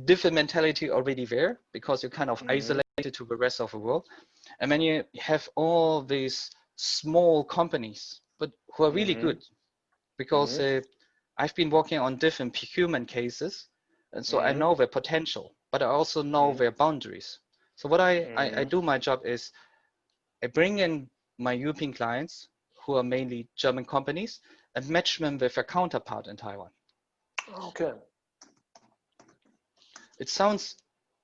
different mentality already there because you're kind of isolated to the rest of the world, and then you have all these small companies, but who are really good because. I've been working on different procurement cases, and so I know their potential, but I also know their boundaries. So what I do my job is I bring in my European clients, who are mainly German companies, and match them with a counterpart in Taiwan. Okay. It sounds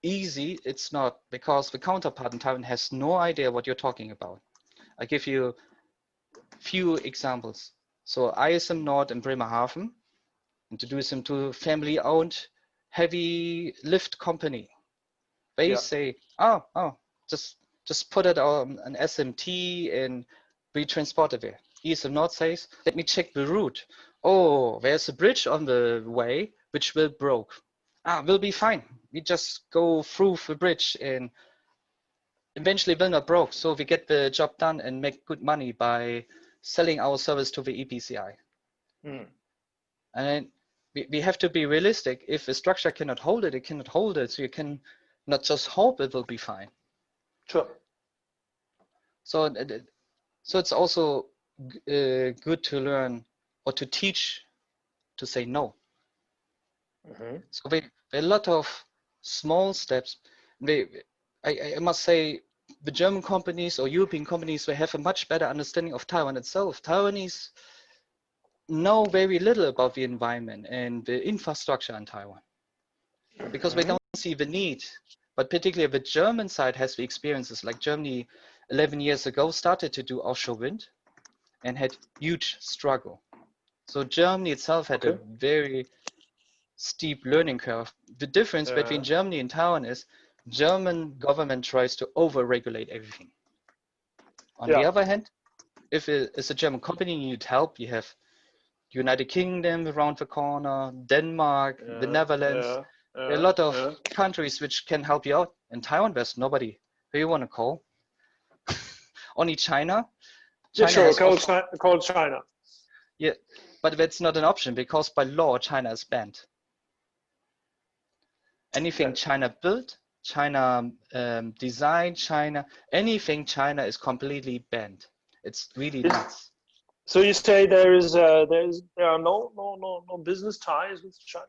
easy, it's not, because the counterpart in Taiwan has no idea what you're talking about. I give you a few examples. So ISM Nord in Bremerhaven, introduce them to family-owned heavy lift company. They say, just put it on an SMT and we transport it there. ISM Nord says, let me check the route. Oh, there's a bridge on the way which will broke. We'll be fine. We just go through the bridge and eventually will not broke. So we get the job done and make good money by selling our service to the EPCI. And we have to be realistic. If the structure cannot hold it, it cannot hold it. So you can not just hope it will be fine. Sure. So it's also good to learn or to teach to say no. So there are a lot of small steps. I must say, the German companies or European companies, they have a much better understanding of Taiwan itself. Taiwanese know very little about the environment and the infrastructure in Taiwan because we don't see the need. But particularly the German side has the experiences, like Germany 11 years ago started to do offshore wind and had huge struggle. So Germany itself had a very steep learning curve. The difference between Germany and Taiwan is German government tries to over-regulate everything. On the other hand, if it's a German company and you need help, you have United Kingdom around the corner, Denmark, the Netherlands. There are a lot of countries which can help you out. In Taiwan, there's nobody. Who you want to call? Only China. Called China. Yeah, but that's not an option because by law, China is banned. Anything China built, China designed, anything China is completely banned. It's really nuts. So you say there are no business ties with China?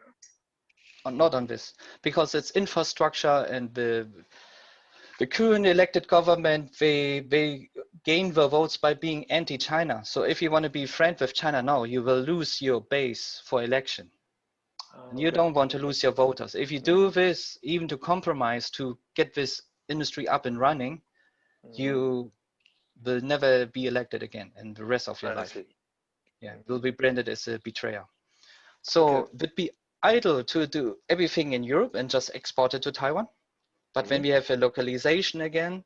Not on this, because it's infrastructure and the current elected government, they gain the votes by being anti-China. So if you want to be friend with China now, you will lose your base for election. And you don't want to lose your voters. If you do this, even to compromise to get this industry up and running, you will never be elected again in the rest of your life. Yeah, will be branded as a betrayer. So it would be idle to do everything in Europe and just export it to Taiwan. But when we have a localization again,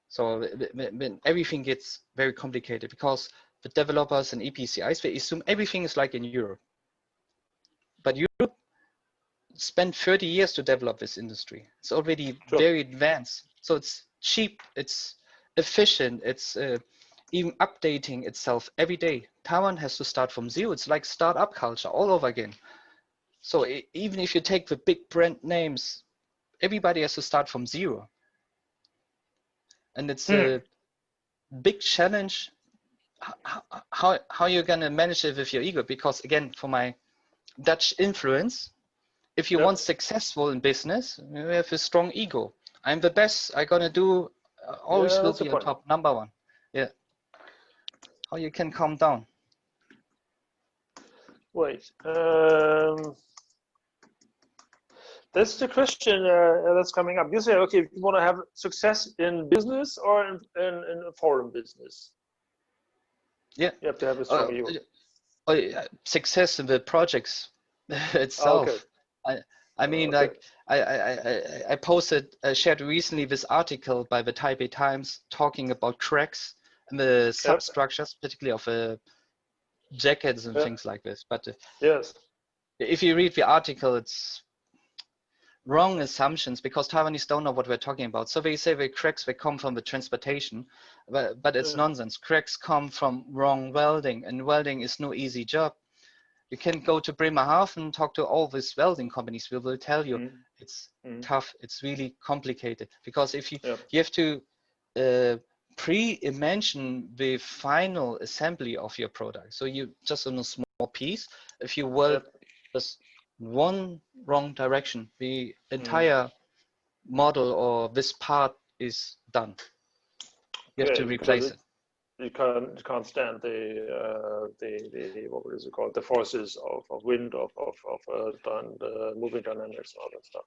so when everything gets very complicated because the developers and EPCIs, they assume everything is like in Europe. But Europe spent 30 years to develop this industry. It's already very advanced. So it's cheap, it's efficient, it's even updating itself every day. Taiwan has to start from zero. It's like startup culture all over again. So even if you take the big brand names, everybody has to start from zero. And it's a big challenge how you're going to manage it with your ego. Because again, for my Dutch influence, if you want successful in business, you have a strong ego. I'm the best. I'm going to do, always will be on top, number one. Yeah. How you can calm down? Wait. That's the question that's coming up. You say, okay, if you want to have success in business or in foreign business, you have to have a strong ego. Success in the projects itself. I mean, Okay. like I posted, shared recently this article by the Taipei Times talking about cracks and the Yep. substructures, particularly of jackets and Yep. things like this. But Yes. if you read the article, it's wrong assumptions because Taiwanese don't know what we're talking about. So they say the cracks, they come from the transportation, but it's nonsense. Cracks come from wrong welding, and welding is no easy job. You can go to Bremerhaven, talk to all these welding companies. We will tell you it's tough. It's really complicated because if you have to pre-imagine the final assembly of your product. So you just on a small piece. If you weld just one wrong direction, the entire model or this part is done. You have to replace it. You can't stand the what is it called, the forces of wind, of moving dynamics and all that stuff.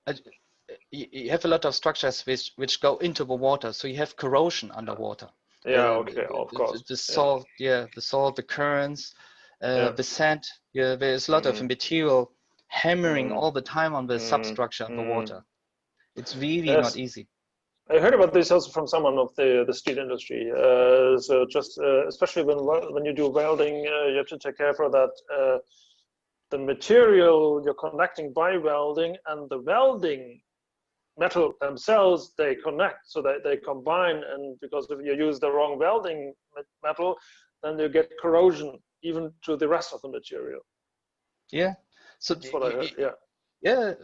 You have a lot of structures which go into the water, so you have corrosion underwater. Okay, of course. The salt, the currents, the sand. There's a lot of material hammering all the time on the substructure of the water. It's really not easy. I heard about this also from someone of the steel industry. So just especially when you do welding, you have to take care for that. The material you're connecting by welding and the welding metal themselves, they connect, so that they combine. And because if you use the wrong welding metal, then you get corrosion even to the rest of the material. Yeah. So that's what I heard. Yeah. Yeah.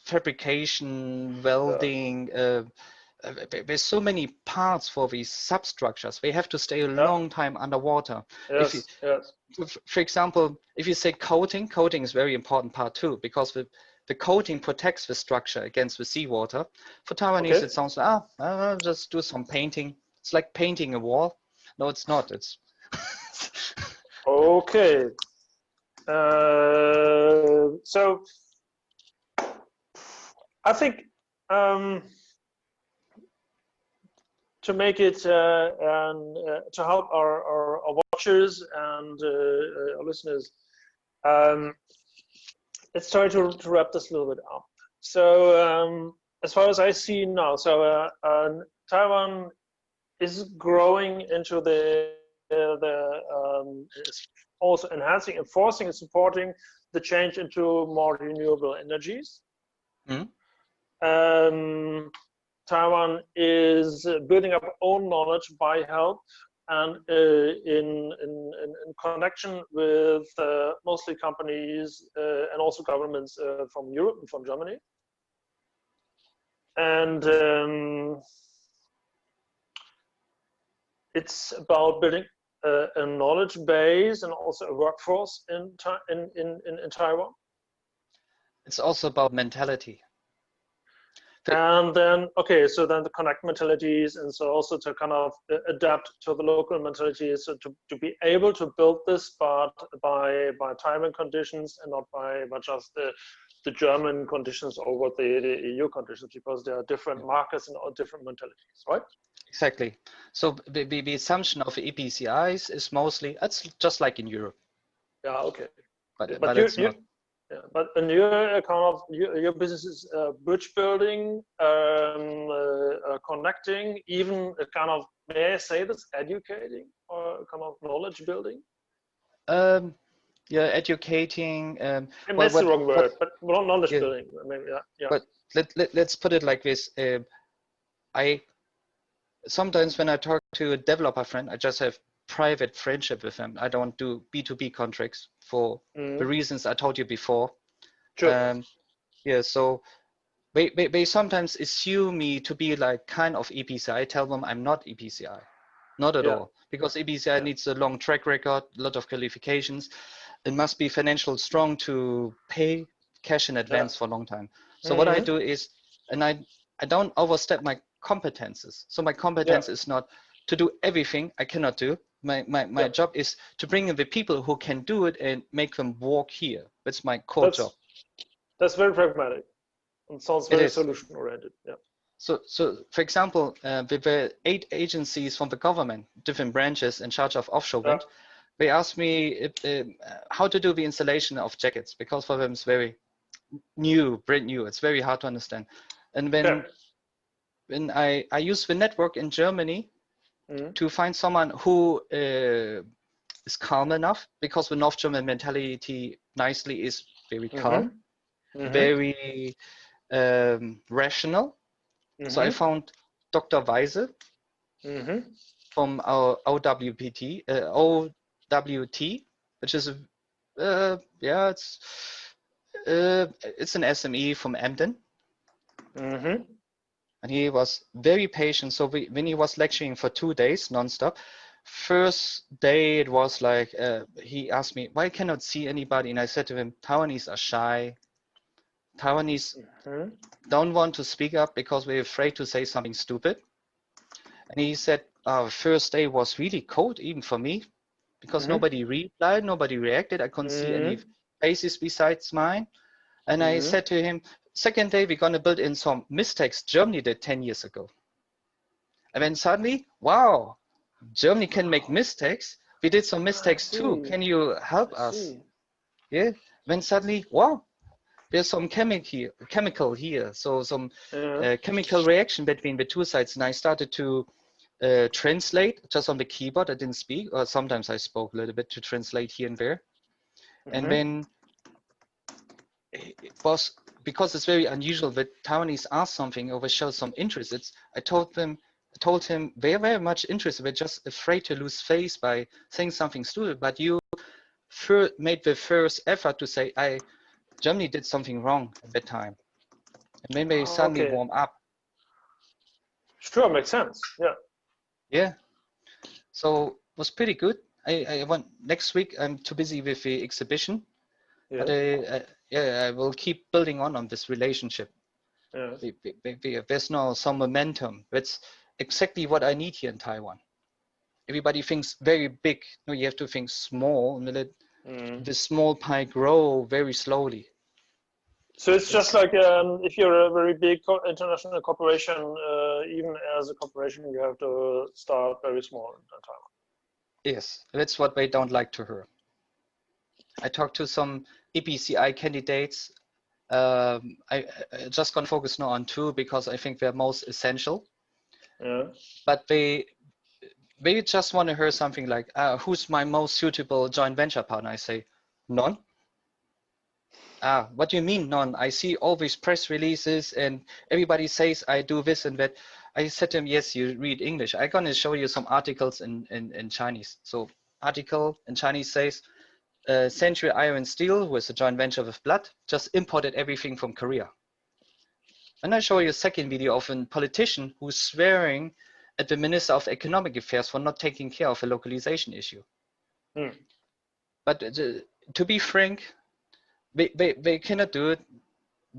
Fabrication, welding. There's so many parts for these substructures. They have to stay a long time underwater. Yes. For example, if you say coating is a very important part too, because the coating protects the structure against the seawater. For Taiwanese, it sounds like, I'll just do some painting. It's like painting a wall. No, it's not. It's okay. So I think to make it and to help our watchers and our listeners, let's try to wrap this a little bit up. So as far as I see now, so Taiwan is growing into it's also enhancing, enforcing, and supporting the change into more renewable energies. Taiwan is building up own knowledge by help and in connection with mostly companies and also governments from Europe and from Germany. And it's about building a knowledge base and also a workforce in Taiwan. It's also about mentality. And then, so then the connect mentalities, and so also to kind of adapt to the local mentalities, so to be able to build this by Taiwan conditions and not by just the German conditions or what the EU conditions, because there are different markets and all different mentalities, right? Exactly. So the assumption of EPCIs is mostly, it's just like in Europe. Yeah, okay. But it's not. Yeah, but in your your business is bridge building, connecting, even a kind of, may I say this, educating or kind of knowledge building? Yeah, educating. That's the wrong word, but knowledge building. Maybe, yeah. But let's put it like this. Sometimes when I talk to a developer friend, I just have private friendship with them. I don't do B2B contracts for the reasons I told you before. Sure. Yeah, so they sometimes assume me to be like kind of EPCI. I tell them I'm not EPCI, not at all, because EPCI needs a long track record, a lot of qualifications. It must be financial strong to pay cash in advance for a long time. So what I do is, and I don't overstep my competences. So my competence is not to do everything I cannot do. My job is to bring in the people who can do it and make them walk here. That's my core job. That's very pragmatic and sounds very solution oriented. Yeah. So for example, with the 8 agencies from the government, different branches in charge of offshore wind, they asked me how to do the installation of jackets, because for them it's very brand new. It's very hard to understand. And when I use the network in Germany to find someone who is calm enough, because the North German mentality nicely is very calm, very rational. So I found Dr. Weise from our OWT, which is it's an SME from Emden. And he was very patient. So when he was lecturing for 2 days nonstop, first day it was like he asked me, why cannot see anybody? And I said to him, Taiwanese are shy. Taiwanese don't want to speak up because we're afraid to say something stupid. And he said, first day was really cold, even for me, because nobody replied, nobody reacted. I couldn't see any faces besides mine. And I said to him, second day, we're going to build in some mistakes Germany did 10 years ago. And then suddenly, wow, Germany can make mistakes. We did some mistakes too. Can you help us? Yeah. Then suddenly, wow, there's some chemical here. So some chemical reaction between the two sides. And I started to translate just on the keyboard. I didn't speak, or sometimes I spoke a little bit to translate here and there. And then it was, because it's very unusual that Taiwanese ask something or they show some interest. I told him they're very much interested. They're just afraid to lose face by saying something stupid. But you made the first effort to say, Germany did something wrong at that time. And then they suddenly warm up. Sure, makes sense. Yeah. Yeah. So it was pretty good. I want next week. I'm too busy with the exhibition. But I will keep building on this relationship. There's now some momentum. That's exactly what I need here in Taiwan. Everybody thinks very big. No, you have to think small and let the small pie grow very slowly. So it's just like if you're a very big international corporation, even as a corporation, you have to start very small in Taiwan. Yes, that's what they don't like to hear. I talked to some EPCI candidates. I just gonna focus now on 2 because I think they're most essential. But they just want to hear something like, who's my most suitable joint venture partner? I say, none. What do you mean none? I see all these press releases and everybody says I do this and that. I said to him, yes, you read English. I'm gonna show you some articles in Chinese. So article in Chinese says, Century Iron Steel was a joint venture with Blood, just imported everything from Korea. And I show you a second video of a politician who's swearing at the Minister of Economic Affairs for not taking care of a localization issue. But to be frank, they cannot do it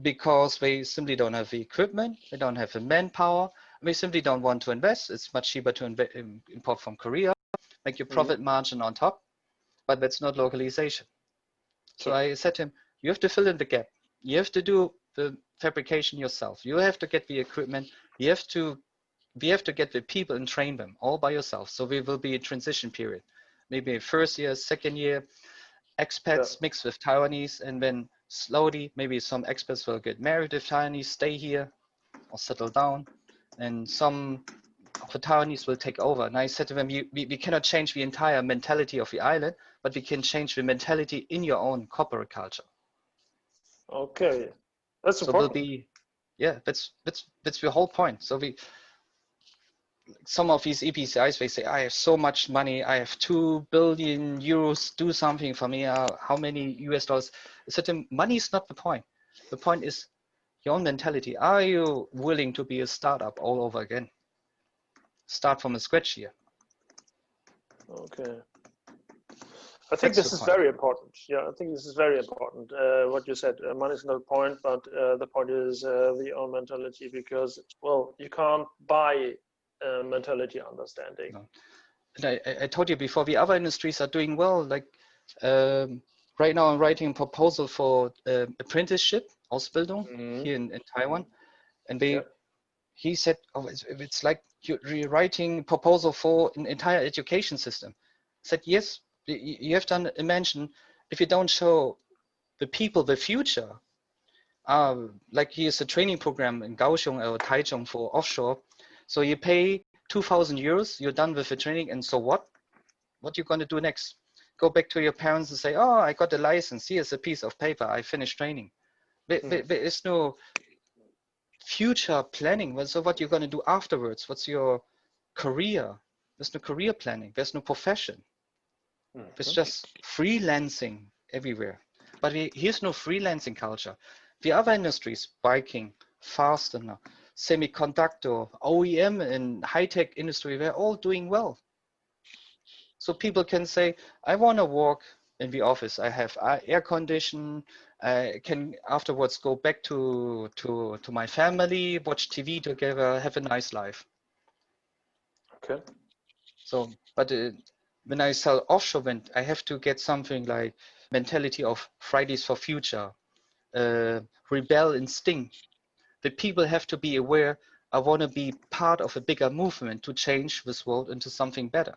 because they simply don't have the equipment, they don't have the manpower, they simply don't want to invest. It's much cheaper to import from Korea, make your profit margin on top. But that's not localization. So I said to him, you have to fill in the gap. You have to do the fabrication yourself. You have to get the equipment. We have to get the people and train them all by yourself. So there will be a transition period. Maybe first year, second year, expats mixed with Taiwanese, and then slowly, maybe some expats will get married with Taiwanese, stay here or settle down, and some of the Taiwanese will take over. And I said to them, we cannot change the entire mentality of the island, but we can change the mentality in your own corporate culture. Okay, that's important. So that's the whole point. So some of these EPCIs, they say, I have so much money, I have 2 billion euros, do something for me. How many US dollars? I said to them, money is not the point. The point is your own mentality. Are you willing to be a startup all over again? Start from scratch here. Okay. I think this is very important. Yeah, I think this is very important. What you said, money is not the point, but the point is the own mentality, because, well, you can't buy mentality understanding. No. And I told you before, the other industries are doing well. Like right now, I'm writing a proposal for apprenticeship, Ausbildung, here in Taiwan, and he said, oh, it's like you're writing a proposal for an entire education system. I said, yes, you have to imagine, if you don't show the people the future, like here's a training program in Kaohsiung or Taichung for offshore. So you pay 2,000 euros, you're done with the training, and so what? What you gonna do next? Go back to your parents and say, oh, I got a license, here's a piece of paper, I finished training. There is no future planning. So what you're gonna do afterwards? What's your career? There's no career planning, there's no profession. There's just freelancing everywhere. But here's no freelancing culture. The other industries, biking, fastener, semiconductor, OEM, and high-tech industry, they're all doing well. So people can say, I want to work in the office. I have air condition. I can afterwards go back to my family, watch TV together, have a nice life. Okay. So, but when I sell offshore wind, I have to get something like mentality of Fridays for Future, rebel and sting. The people have to be aware, I want to be part of a bigger movement to change this world into something better.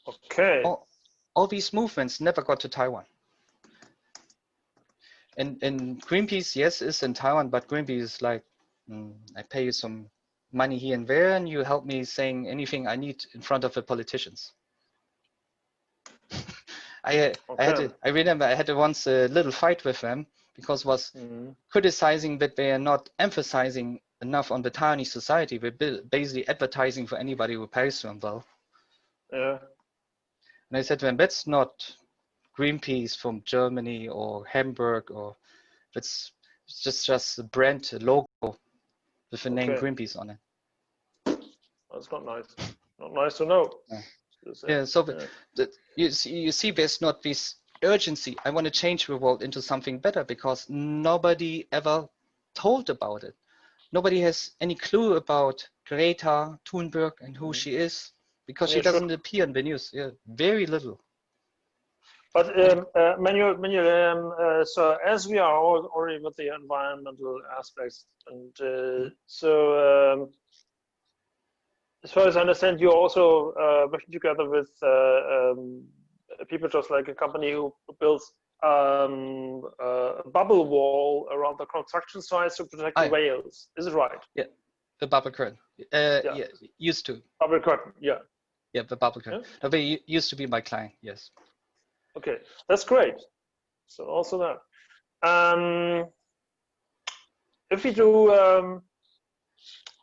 Okay. All these movements never got to Taiwan. And Greenpeace, yes, is in Taiwan, but Greenpeace is like, I pay you some money here and there, and you help me saying anything I need in front of the politicians. I remember I had once a little fight with them because was criticizing that they are not emphasizing enough on the Taiwanese society. They're basically advertising for anybody who pays them well. Yeah. And I said to them, that's not Greenpeace from Germany or Hamburg, or it's just a brand, a logo with the name Greenpeace on it. That's not nice. Not nice to know. Yeah, so you see there's not this urgency. I want to change the world into something better because nobody ever told about it. Nobody has any clue about Greta Thunberg and who she is because she doesn't appear in the news. Yeah, very little. But Manuel, so as we are already with the environmental aspects, and as far as I understand, you also working together with people just like a company who builds a bubble wall around the construction sites to protect the whales. Is it right? Yeah, the bubble curtain. Yeah, used to. Bubble curtain, yeah. Yeah, the bubble curtain. Yeah? No, they used to be my client, yes. Okay, that's great. So also that. If we do,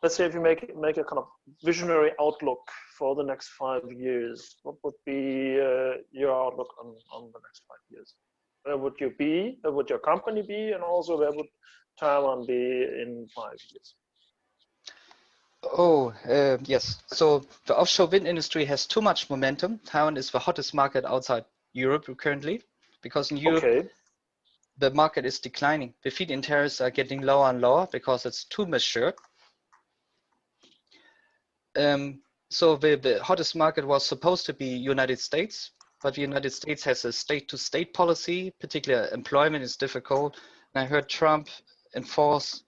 let's say if you make a kind of visionary outlook for the next 5 years, what would be your outlook on the next 5 years? Where would you be? Where would your company be? And also where would Taiwan be in 5 years? Oh, yes. So the offshore wind industry has too much momentum. Taiwan is the hottest market outside Europe currently, because in Europe, the market is declining. The feed-in tariffs are getting lower and lower because it's too mature. So the hottest market was supposed to be United States, but the United States has a state-to-state policy. Particularly employment is difficult. And I heard Trump enforce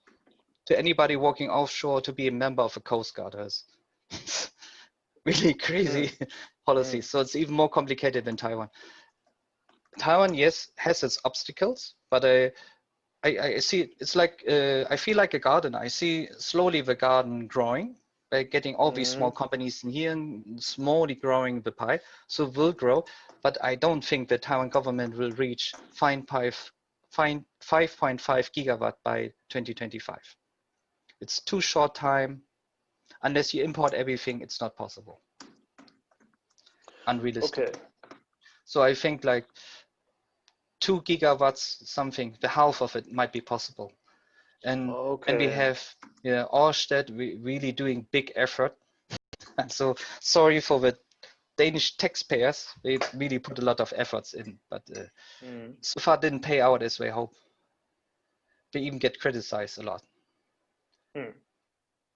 to anybody working offshore to be a member of a Coast Guard. It's really crazy policy. So it's even more complicated than Taiwan. Taiwan, yes, has its obstacles, but I see it's like I feel like a garden. I see slowly the garden growing by getting all these small companies in here and slowly growing the pie. So it will grow, but I don't think the Taiwan government will reach 5.5 gigawatt by 2025. It's too short time. Unless you import everything, it's not possible. Unrealistic. Okay. So I think like 2 gigawatts, something, the half of it might be possible. And we have Ørsted really doing big effort. And so sorry for the Danish taxpayers. They really put a lot of efforts in, but so far didn't pay out as we hope. They even get criticized a lot.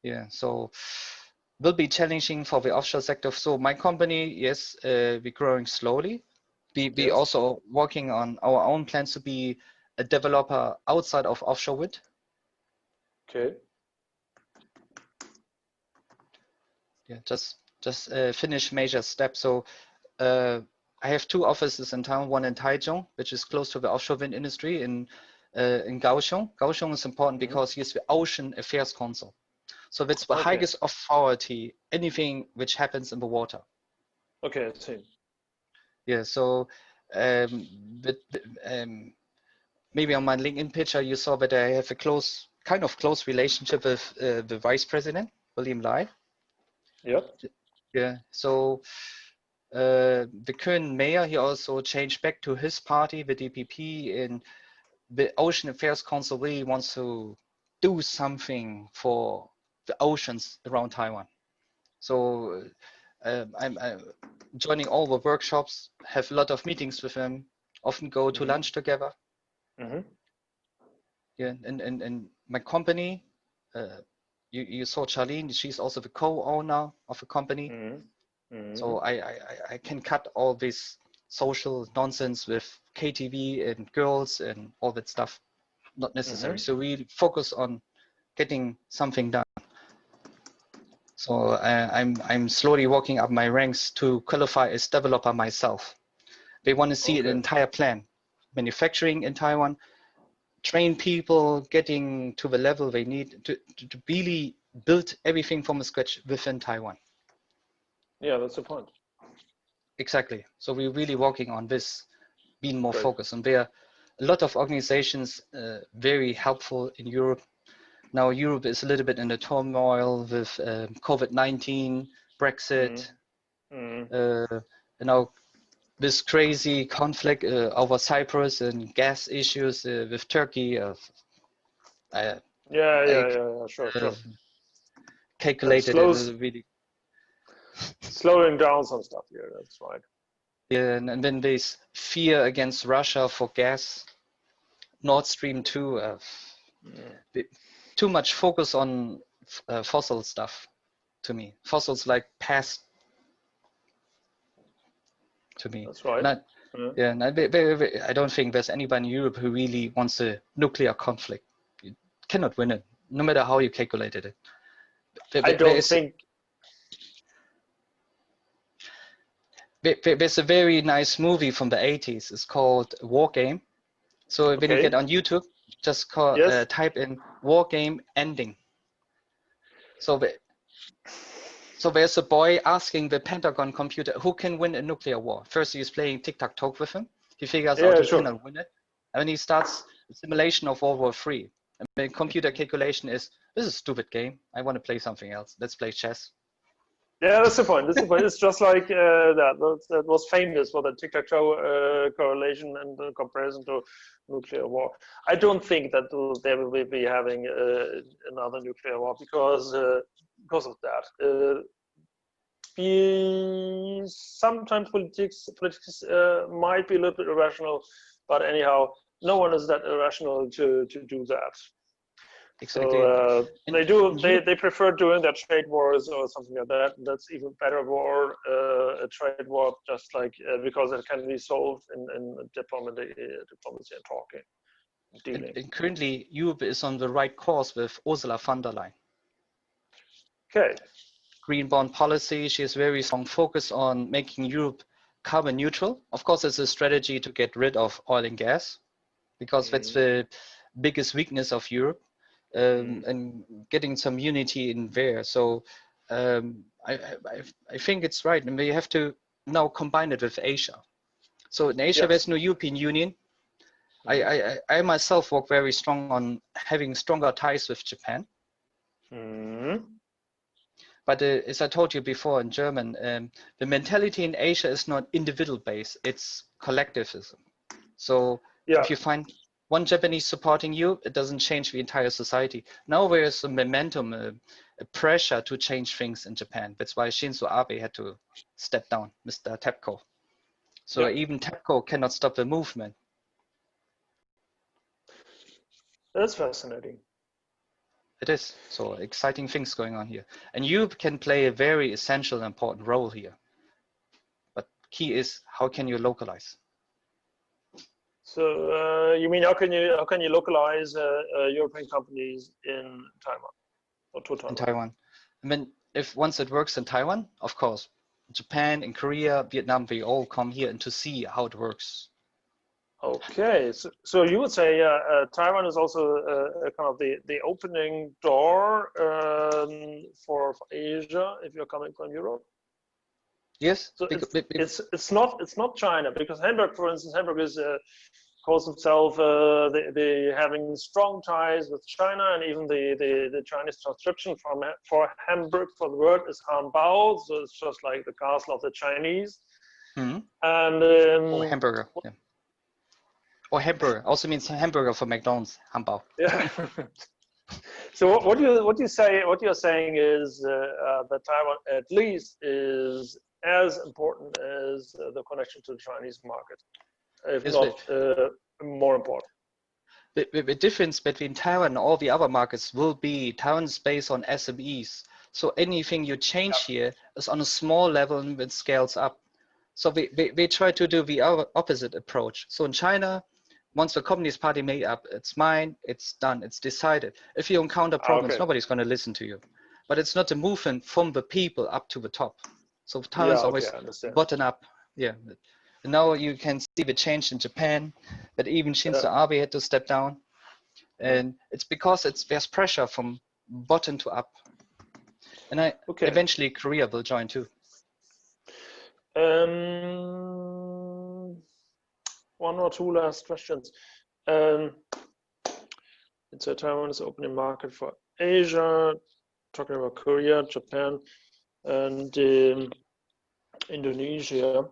Yeah, so will be challenging for the offshore sector. So my company, yes, we're growing slowly. We also working on our own plans to be a developer outside of offshore wind. Okay. Yeah, just finish major steps. So I have 2 offices in town, one in Taichung, which is close to the offshore wind industry, and in Kaohsiung. Kaohsiung is important because he's the Ocean Affairs Council. So that's the highest authority, anything which happens in the water. Okay, I see. Yeah, so maybe on my LinkedIn picture, you saw that I have a close relationship with the Vice President, William Lai. Yep. Yeah, so the current mayor, he also changed back to his party, the DPP, and the Ocean Affairs Council really wants to do something for the oceans around Taiwan. So I'm joining all the workshops, have a lot of meetings with him, often go to lunch together. Yeah, and my company, you saw Charlene, she's also the co-owner of a company. So I can cut all this social nonsense with KTV and girls and all that stuff, not necessary. So we focus on getting something done. So I'm slowly walking up my ranks to qualify as developer myself. They want to see an entire plan, manufacturing in Taiwan, train people, getting to the level they need to really build everything from scratch within Taiwan. Yeah, that's the point. Exactly. So we're really working on this, being more focused. And there are a lot of organizations very helpful in Europe. Now Europe is a little bit in the turmoil with COVID-19, Brexit, and now this crazy conflict over Cyprus and gas issues with Turkey. Sure. Calculated it really. Slowing down some stuff here, that's right. Yeah, and then there's fear against Russia for gas, Nord Stream 2, too much focus on fossil stuff to me. Fossils like past to me. That's right. And I don't think there's anybody in Europe who really wants a nuclear conflict. You cannot win it, no matter how you calculated it. I don't think. There's a very nice movie from the 80s. It's called War Game. So when you get on YouTube, just type in War Game ending. So there's a boy asking the Pentagon computer who can win a nuclear war. First he's playing tic-tac-toe with him. He figures out he cannot win it. And then he starts a simulation of World War III. And the computer calculation is, this is a stupid game. I want to play something else. Let's play chess. Yeah, that's the point. It's just like that was famous for the tic-tac-toe correlation and the comparison to nuclear war. I don't think that they will be having another nuclear war because of that. Sometimes politics might be a little bit irrational, but anyhow, no one is that irrational to do that. Exactly. So they prefer doing their trade wars or something like that. That's even better war, a trade war, just like because it can be solved in diplomacy and talking, dealing. And currently, Europe is on the right course with Ursula von der Leyen. Okay. Green bond policy. She has very strong focus on making Europe carbon neutral. Of course, it's a strategy to get rid of oil and gas, because that's the biggest weakness of Europe. And getting some unity in there. So I think it's right, and we have to now combine it with Asia. So in Asia, there's no European Union. I myself work very strong on having stronger ties with Japan. But as I told you before in German, the mentality in Asia is not individual based, it's collectivism. So if you find one Japanese supporting you, it doesn't change the entire society. Now there is a momentum, a pressure to change things in Japan. That's why Shinzo Abe had to step down, Mr. TEPCO. So even TEPCO cannot stop the movement. That's fascinating. It is. So exciting things going on here. And Europe can play a very essential and important role here. But key is, how can you localize? So you mean how can you localize European companies in Taiwan or to Taiwan? In Taiwan. I mean, once it works in Taiwan, of course, Japan and Korea, Vietnam, they all come here and to see how it works. Okay, so you would say Taiwan is also kind of the opening door for Asia if you're coming from Europe. Yes, So it's not China, because Hamburg, for instance, Hamburg is calls himself the having strong ties with China, and even the Chinese transcription for Hamburg for the word is Hanbao, so it's just like the castle of the Chinese. Mm-hmm. And or hamburger, yeah. Or hamburger also means hamburger for McDonald's, Hanbao. Yeah. So what you're saying is that Taiwan at least is as important as the connection to the Chinese market, if Yes, not more important. The difference between Taiwan and all the other markets will be Taiwan is based on SMEs. So anything you change here is on a small level and it scales up. So we try to do the opposite approach. So in China, once the Communist Party made up its mind, it's done, it's decided. If you encounter problems, nobody's going to listen to you. But it's not a movement from the people up to the top. So Taiwan's always bottom up. Yeah. And now you can see the change in Japan, but even Shinzo Abe had to step down. And it's because there's pressure from bottom to up. And eventually Korea will join too. One or two last questions. It's a Taiwan is opening market for Asia, talking about Korea, Japan, and Indonesia.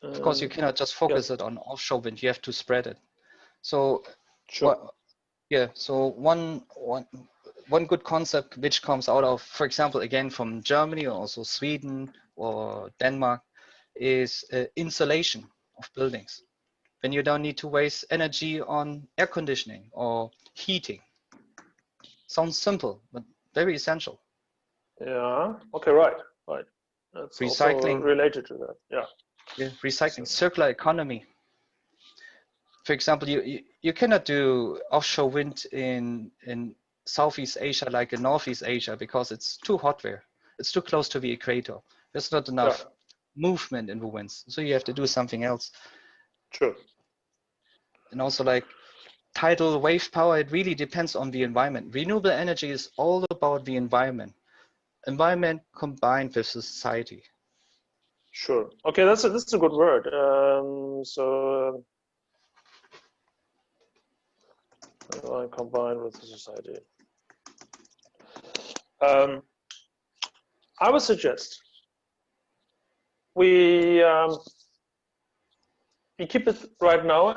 Of course, you cannot just focus it on offshore wind. You have to spread it. So, so one good concept which comes out of, for example, again from Germany or also Sweden or Denmark, is insulation of buildings. When you don't need to waste energy on air conditioning or heating. Sounds simple, but very essential. Yeah. Okay. Right. That's recycling, also related to that. Yeah. Recycling, circular economy. For example, you cannot do offshore wind in Southeast Asia like in Northeast Asia because it's too hot there. It's too close to the equator. There's not enough movement in the winds, so you have to do something else. True. And also like tidal wave power, it really depends on the environment. Renewable energy is all about the environment. Environment combined with society. Sure. Okay, that's a good word. Combined with the society. I would suggest we keep it right now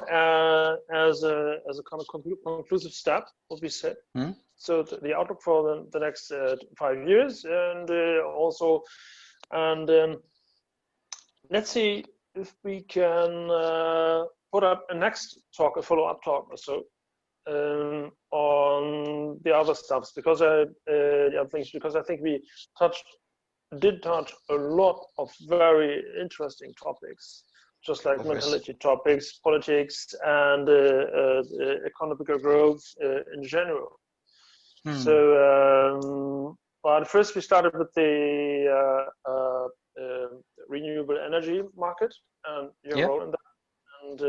as a kind of conclusive step, what we said. So the outlook for the next 5 years, and also, let's see if we can put up a next talk, a follow-up talk, or so on the other stuffs, because the other things, because I think we did touch a lot of very interesting topics, just like mentality topics, politics, and economic growth in general. So, but first we started with the renewable energy market and your role in that, and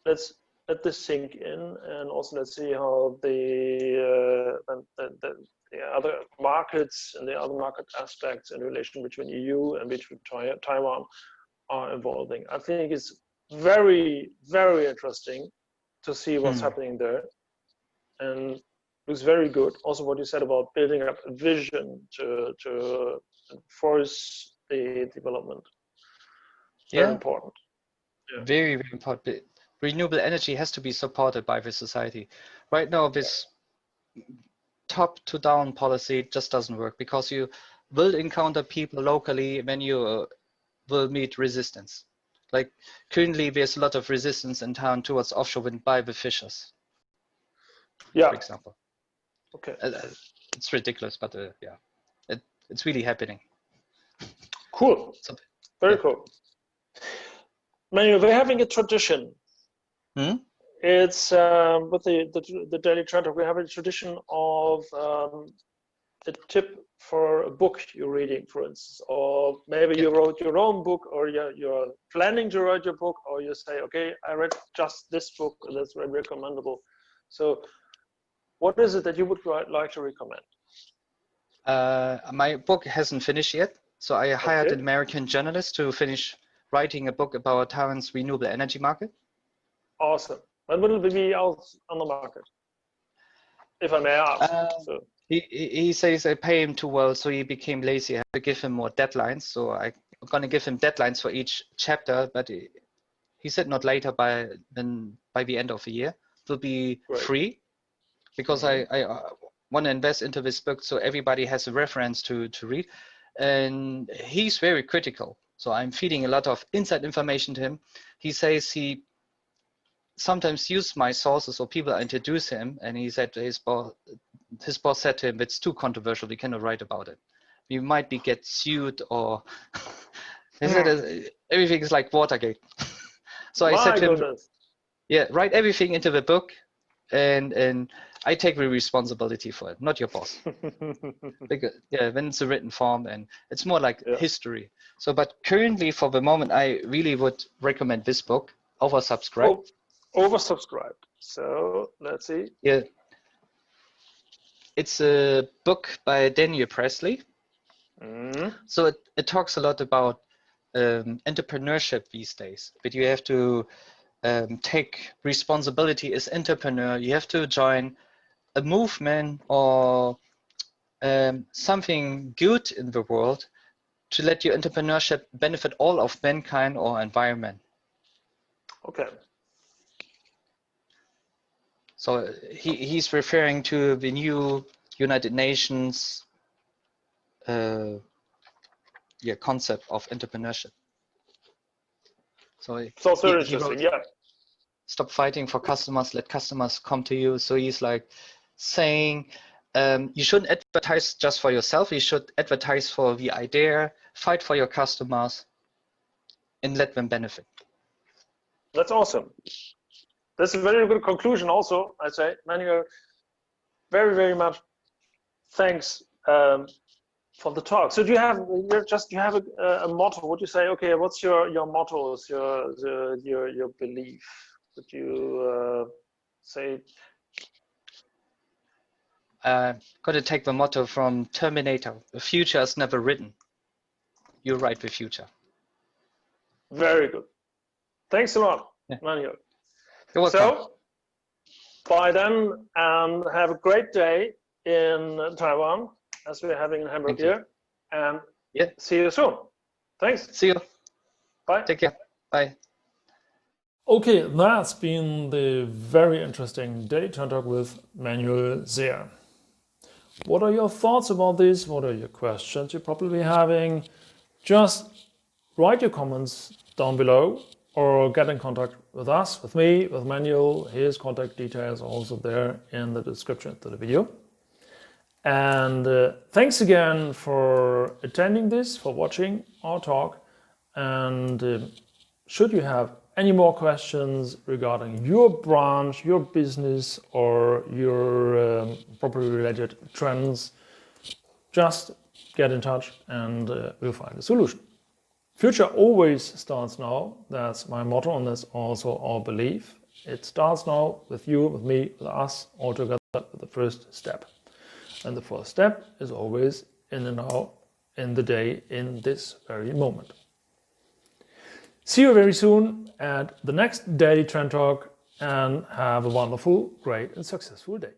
let's let this sink in, and also let's see how the other markets and the other market aspects in relation between EU and between Taiwan are evolving. I think it's very, very interesting to see what's happening there, and it looks very good. Also, what you said about building up a vision to enforce the development. Very important. Very, very important. Renewable energy has to be supported by the society. Right now, this top-to-down policy just doesn't work, because you will encounter people locally when you will meet resistance. Like currently, there's a lot of resistance in town towards offshore wind by the fishers. For example. Okay. It's ridiculous, but it's really happening. Cool. So, very cool. Manuel, we're having a tradition. It's with the Daily Trendtalk, we have a tradition of a tip for a book you're reading, for instance, or maybe you wrote your own book, or you're planning to write your book, or you say, okay, I read just this book, and that's very recommendable. So what is it that you would like to recommend? My book hasn't finished yet, so I hired an American journalist to finish writing a book about Taiwan's renewable energy market. Awesome. When will it be out on the market, if I may ask? He says I pay him too well, so he became lazy. I have to give him more deadlines. So I'm going to give him deadlines for each chapter, but he said not later than by the end of the year. It will be free, because I want to invest into this book so everybody has a reference to read. And he's very critical. So I'm feeding a lot of inside information to him. He says he sometimes use my sources, or people introduce him, and he said to his boss said to him, it's too controversial, we cannot write about it. We might get sued, or he said everything is like Watergate. So I said to him, yeah, write everything into the book, and I take the responsibility for it, not your boss. Because, when it's a written form, and it's more like history. So, but currently, for the moment, I really would recommend this book, Oversubscribed. Oversubscribed. So let's see. Yeah. It's a book by Daniel Presley. So it talks a lot about entrepreneurship these days, but you have to take responsibility as entrepreneur. You have to join a movement or something good in the world to let your entrepreneurship benefit all of mankind or environment. Okay. So he's referring to the new United Nations concept of entrepreneurship. So very interesting. Yeah. Stop fighting for customers, let customers come to you. So he's like saying you shouldn't advertise just for yourself. You should advertise for the idea, fight for your customers, and let them benefit. That's awesome. That's a very good conclusion also, I'd say. Manuel, very, very much thanks for the talk. So do you have a motto? Would you say, okay, what's your motto, your belief? Would you say? Got to take the motto from Terminator: the future is never written. You write the future. Very good. Thanks a lot, Manuel. You're welcome. So, bye then, and have a great day in Taiwan, as we're having in Hamburg here. And see you soon. Thanks. See you. Bye. Take care. Bye. Okay, that's been the very interesting Daily Trend Talk with Manuel Zehr. What are your thoughts about this? What are your questions you're probably having? Just write your comments down below, or get in contact with us, with me, with Manuel. His contact details are also there in the description to the video. And thanks again for attending this, for watching our talk. And should you have any more questions regarding your branch, your business, or your properly related trends, just get in touch and we'll find a solution. Future always starts now. That's my motto, and that's also our belief. It starts now with you, with me, with us, all together with the first step. And the first step is always in the now, in the day, in this very moment. See you very soon at the next Daily Trend Talk, and have a wonderful, great and successful day.